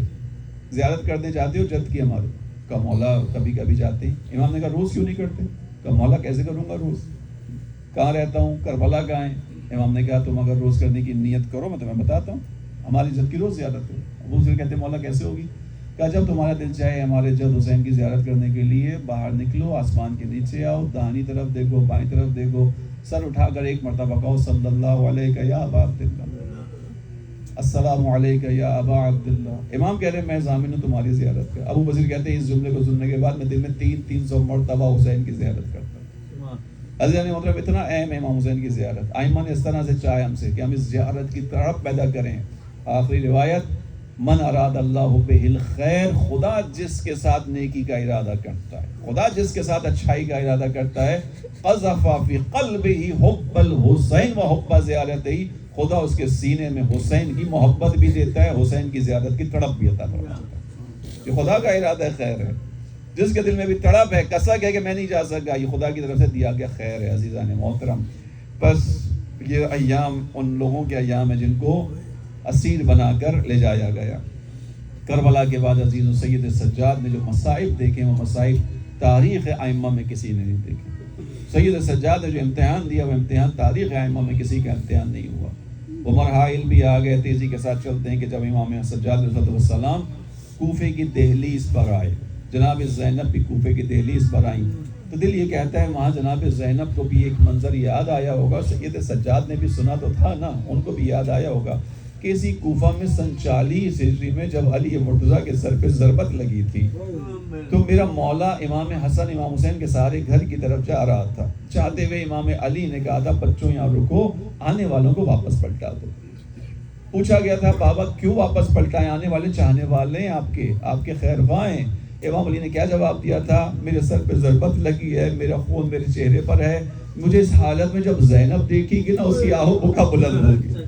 زیارت کرنے جاتے ہو جد کی ہماری؟ کہا مولا کبھی کبھی جاتے ہیں. امام نے کہا روز کیوں نہیں کرتے؟ کہا مولا کیسے کروں گا روز، کہاں رہتا ہوں، کربلا کہاں ہے. امام نے کہا تم اگر روز کرنے کی نیت کرو میں تمہیں بتاتا ہوں، ہماری جد کی روز زیارت کرو. ابو بصیر کہتے ہیں مولا کیسے ہوگی؟ کہا جب تمہارا دل چاہے ہمارے جد حسین کی زیارت کرنے کے لیے باہر نکلو، آسمان کے نیچے آؤ، داہنی طرف دیکھو، بائیں طرف دیکھو، سر اٹھا کر 1 مرتبہ کہو صلی اللہ علیہ یا ابا عبداللہ، السلام علیکہ یا ابا عبداللہ. امام کہہ رہے ہیں میں ضامن ہوں تمہاری زیارت کا. ابو بصیر کہتے ہیں اس جملے کو سننے کے بعد میں دل میں 300 مرتبہ حسین کی زیارت کرتا ہوں. عزیزان مطلب اتنا اہم ہے امام حسین کی زیارت. ائمہ نے اس طرح سے چاہے ہم سے کہ ہم اس زیارت کی طرف پیدا کریں. آخری روایت من اراد اللہ بہ الخیر، خدا جس کے ساتھ نیکی کا ارادہ کرتا ہے، خدا جس کے ساتھ اچھائی کا ارادہ کرتا ہے، قذف فی قلبہ حب الحسین و حب زیارتہ، خدا اس کے سینے میں حسین کی محبت بھی دیتا ہے، حسین کی زیارت کی تڑپ بھی عطا فرماتا ہے. یہ خدا کا ارادہ خیر ہے. جس کے دل میں بھی تڑپ ہے، کسک ہے کہ میں نہیں جا سکا، یہ خدا کی طرف سے دیا گیا خیر ہے عزیزان محترم۔ بس یہ ایام ان لوگوں کے ایام ہیں جن کو اسیر بنا کر لے جایا گیا۔ کربلا کے بعد عزیز و سید سجاد نے جو مصائب دیکھے، وہ مصائب تاریخ ائمہ میں کسی نے نہیں دیکھے۔ سید سجاد نے جو امتحان دیا، وہ امتحان تاریخ ائمہ میں کسی کا امتحان نہیں ہوا۔ وہ مراحل بھی آ گئے، تیزی کے ساتھ چلتے ہیں کہ جب امام سجاد علیہ السلام کوفے کی دہلیز پر آئے، جناب زینب بھی کوفے کی دہلیز پر آئیں، تو دل یہ کہتا ہے وہاں جناب زینب کو بھی ایک منظر یاد آیا ہوگا، سید سجاد نے بھی سنا تو تھا نا، ان کو بھی یاد آیا ہوگا کہ اسی کوفہ میں سن 40 ہجری میں جب علی مرتضیٰ کے سر پہ ضربت لگی تھی، تو میرا مولا امام حسن امام حسین کے سارے گھر کی طرف جا رہا تھا، چاہتے ہوئے امام علی نے کہا تھا بچوں یہاں رکو، آنے والوں کو واپس پلٹا دو۔ پوچھا گیا تھا بابا کیوں واپس پلٹائیں، آنے والے چاہنے والے ہیں آپ کے خیر خواہ ہیں۔ امام علی نے کیا جواب دیا تھا، میرے سر پہ ضربت لگی ہے، میرا خون میرے چہرے پر ہے، مجھے اس حالت میں جب زینب دیکھے گی نا اس کی آہو بکا بلند ہوگی،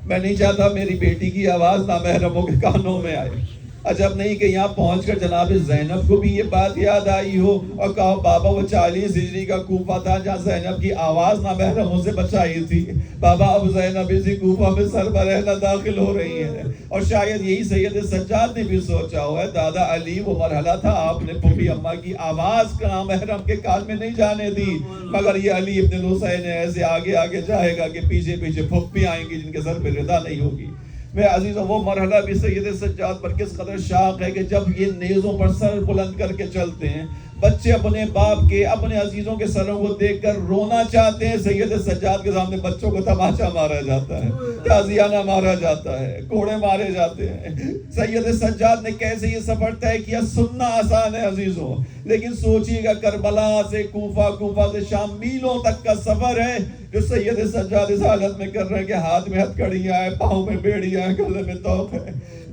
میں نہیں چاہتا میری بیٹی کی آواز نامحرموں کے کانوں میں آئے۔ عجب نہیں کہ یہاں پہنچ کر جناب زینب کو بھی یہ بات یاد آئی ہو اور کہا بابا وہ 40 ہجری کا کوفہ تھا جہاں زینب کی آواز نامحرموں سے بچائی تھی، بابا اب زینب اسی کوفہ میں سربراہ داخل ہو رہی ہے۔ اور شاید یہی سید سجاد نے بھی سوچا ہوا ہے، دادا علی وہ مرحلہ تھا آپ نے پھوپھی اماں کی آواز کا نامحرم کے کان میں نہیں جانے دی، مگر یہ علی ابن الحسین ایسے آگے آگے جائے گا کہ پیچھے پیچھے پھوپھی آئیں گی جن کے سر پہ ردا نہیں ہوگی۔ میں عزیزوں وہ مرحلہ بھی سید سجاد پر کس قدر شاق ہے کہ جب یہ نیزوں پر سر بلند کر کے چلتے ہیں، بچے اپنے باپ کے اپنے عزیزوں کے سروں کو دیکھ کر رونا چاہتے ہیں، سید سجاد کے سامنے بچوں کو تماچا مارا جاتا ہے، تازیانہ مارا جاتا ہے، کوڑے مارے جاتے ہیں۔ سید سجاد نے کیسے یہ سفر طے کیا، سننا آسان ہے عزیزوں، لیکن سوچیے گا کربلا سے کوفہ سے شام میلوں تک کا سفر ہے جو سید سجاد اس حالت میں کر رہے ہیں کہ ہاتھ میں ہتھکڑیاں ہیں، پاؤں میں بیڑیاں ہیں، گلے میں توق ہے۔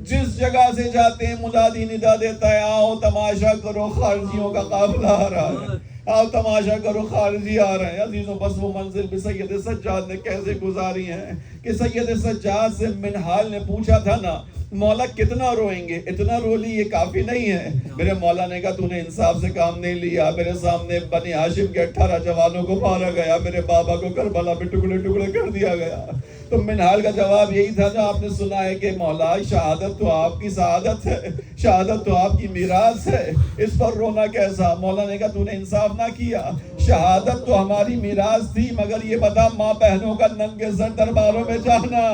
جس جگہ سے جاتے ہیں منادی ندا دیتا ہے آؤ تماشا کرو خارجیوں کا قافلہ آ رہا ہے، آؤ تماشا کرو خارجی آ رہے ہیں۔ عزیزوں بس وہ منزل بھی سید سجاد نے کیسے گزاری ہیں کہ سید سجاد سے منحال نے پوچھا تھا نا مولا کتنا روئیں گے، اتنا رو لی یہ کافی نہیں ہے۔ میرے مولا نے کہا تو نے انصاف سے کام نہیں لیا، میرے سامنے بنی ہاشم کے 18 جوانوں کو مارا گیا، میرے بابا کو کربلا میں ٹکڑے ٹکڑے کر دیا گیا۔ تو منحال کا جواب یہی تھا جو آپ نے سنا ہے کہ مولا شہادت تو آپ کی سعادت ہے، شہادت تو آپ کی میراث ہے، اس پر رونا کیسا؟ مولا نے کہا تو نے انصاف نہ کیا، شہادت تو ہماری میراث تھی، مگر یہ بتا ماں بہنوں کا ننگے سر درباروں میں جانا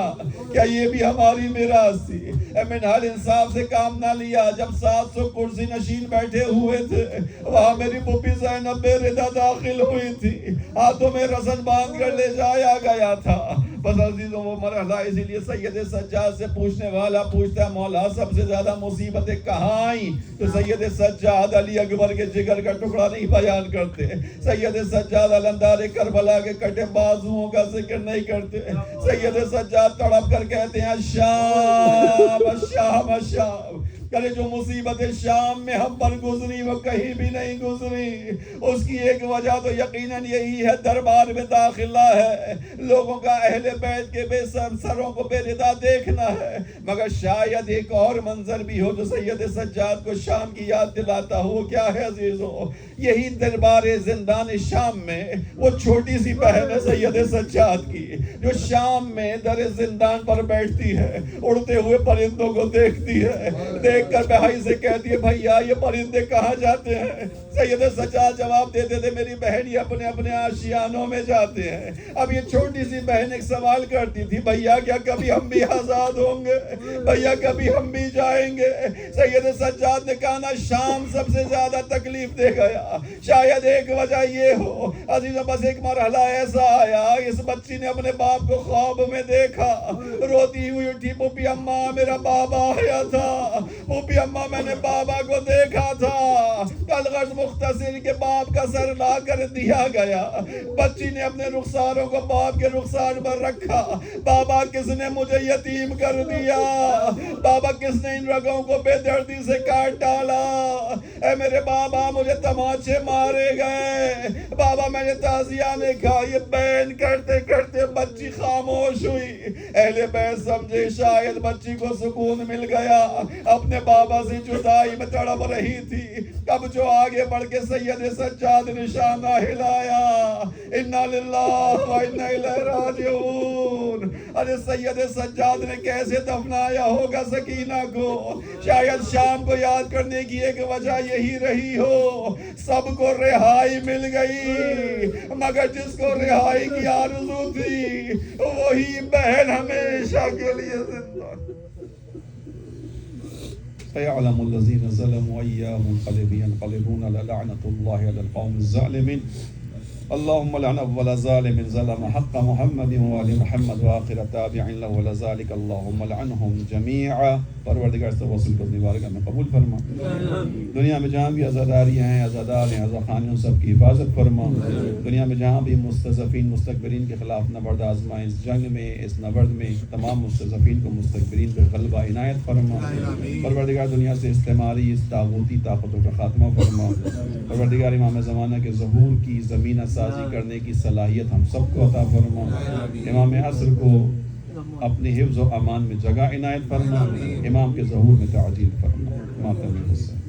کیا یہ بھی ہماری میراث تھی؟ اے منحال انصاف سے کام نہ لیا۔ جب 700 کرسی نشین بیٹھے ہوئے تھے وہاں میری پھوپھی زینب بے ردا داخل ہوئی تھی، ہاتھوں میں رسن باندھ کر لے جایا گیا تھا۔ بس عزیزوں وہ مرحلہ، اسی لیے سید سجاد سے پوچھنے والا پوچھتا ہے مولا سب سے زیادہ مصیبتیں کہاں آئیں؟ تو سید سجاد علی اکبر کے جگر کا ٹکڑا نہیں بیان کرتے، سید سجاد علمدار کربلا کے کٹے بازوؤں کا ذکر نہیں کرتے، سید سجاد تڑپ کر کہتے ہیں شام شام شام، کہ جو مصیبت شام میں ہم پر گزری وہ کہیں بھی نہیں گزری۔ اس کی ایک وجہ تو یقیناً یہی ہے دربار میں داخلہ ہے، لوگوں کا اہل بیت کے بے سروں کو بے ردا دیکھنا ہے، مگر شاید ایک اور منظر بھی ہو جو سید سجاد کو شام کی یاد دلاتا ہو۔ کیا ہے عزیزوں؟ یہی دربار زندان شام میں وہ چھوٹی سی بہن ہے سید سجاد کی جو شام میں در زندان پر بیٹھتی ہے، اڑتے ہوئے پرندوں کو دیکھتی ہے، دیکھ کر بھائی سے کہتی ہے بھائیا یہ پرندے کہاں جاتے ہیں؟ سید سجاد جواب دیتے تھے میری بہن یہ اپنے اپنے آشیانوں میں جاتے ہیں۔ اب یہ چھوٹی سی بہن ایک سوال کرتی تھی بھائیا کیا کبھی ہم بھی آزاد ہوں گے؟ بھائیا کبھی ہم بھی جائیں گے؟ سید سجاد نے کہا نا شام سب سے زیادہ تکلیف دے گیا، شاید ایک وجہ یہ ہو عزیزوں، بس ایک مرحلہ ایسا آیا اس بچی نے اپنے باپ کو خواب میں دیکھا، روتی ہوئی اٹھی پھوپھی اماں میرا بابا آیا تھا، پھوپھی اماں میں نے بابا کو دیکھا تھا، الغرض مختصر کے باپ کا سر لا کر دیا گیا۔ بچی نے اپنے رخساروں کو باپ کے رخسار پر رکھا، بابا کس نے مجھے یتیم کر دیا، بابا کس نے ان رگوں کو بے دردی سے کاٹ ڈالا، اے میرے بابا مجھے تماچے مارے گئے، بابا میں نے تعزیہ نہیں کھا۔ یہ بین کرتے کرتے بچی خاموش ہوئی، اہل بیت سمجھے شاید بچی کو سکون مل گیا، اپنے بابا سے جدائی میں تڑپ رہی تھی۔ اب جو جو آگے بڑھ کے سید سجاد نے نشانہ ہلایا، انا للہ و انا الیہ راجعون۔ ارے سید سجاد نے کیسے دفنایا ہوگا سکینہ کو؟ شاید شام کو یاد کرنے کی ایک وجہ یہی رہی ہو، سب کو رہائی مل گئی، مگر جس کو رہائی کی آرزو تھی وہی بہن ہمیشہ کے لیے زندہ۔ سيعلم الذين ظلموا أي منقلب ينقلبون لعنة الله على القوم الظالمين اللهم لعن أول ظالم ظلم حق محمد وآل محمد وآخر تابع له ولذلك اللهم لعنهم جميعا۔ پروردگار سے وصول کو اپنی بارگاہ میں قبول فرما، دنیا میں جہاں بھی عزاداری ہیں، عزادار ہیں، عزاخان ہیں، سب کی حفاظت فرما، دنیا میں جہاں بھی مستضعفین مستکبرین کے خلاف نبرد آزمائیں، اس جنگ میں، اس نبرد میں تمام مستضعفین کو مستکبرین پر غلبہ عنایت فرما۔ پروردگار دنیا سے استعماری اس طاغوتی طاقتوں کا خاتمہ فرما۔ پروردگار امام زمانہ کے ظہور کی زمینہ سازی کرنے کی صلاحیت ہم سب کو عطا فرما۔ امام عصر کو اپنی حفظ و امان میں جگہ عنایت فرما، امام کے ظہور میں تعجیل فرما۔ ماتم الحسن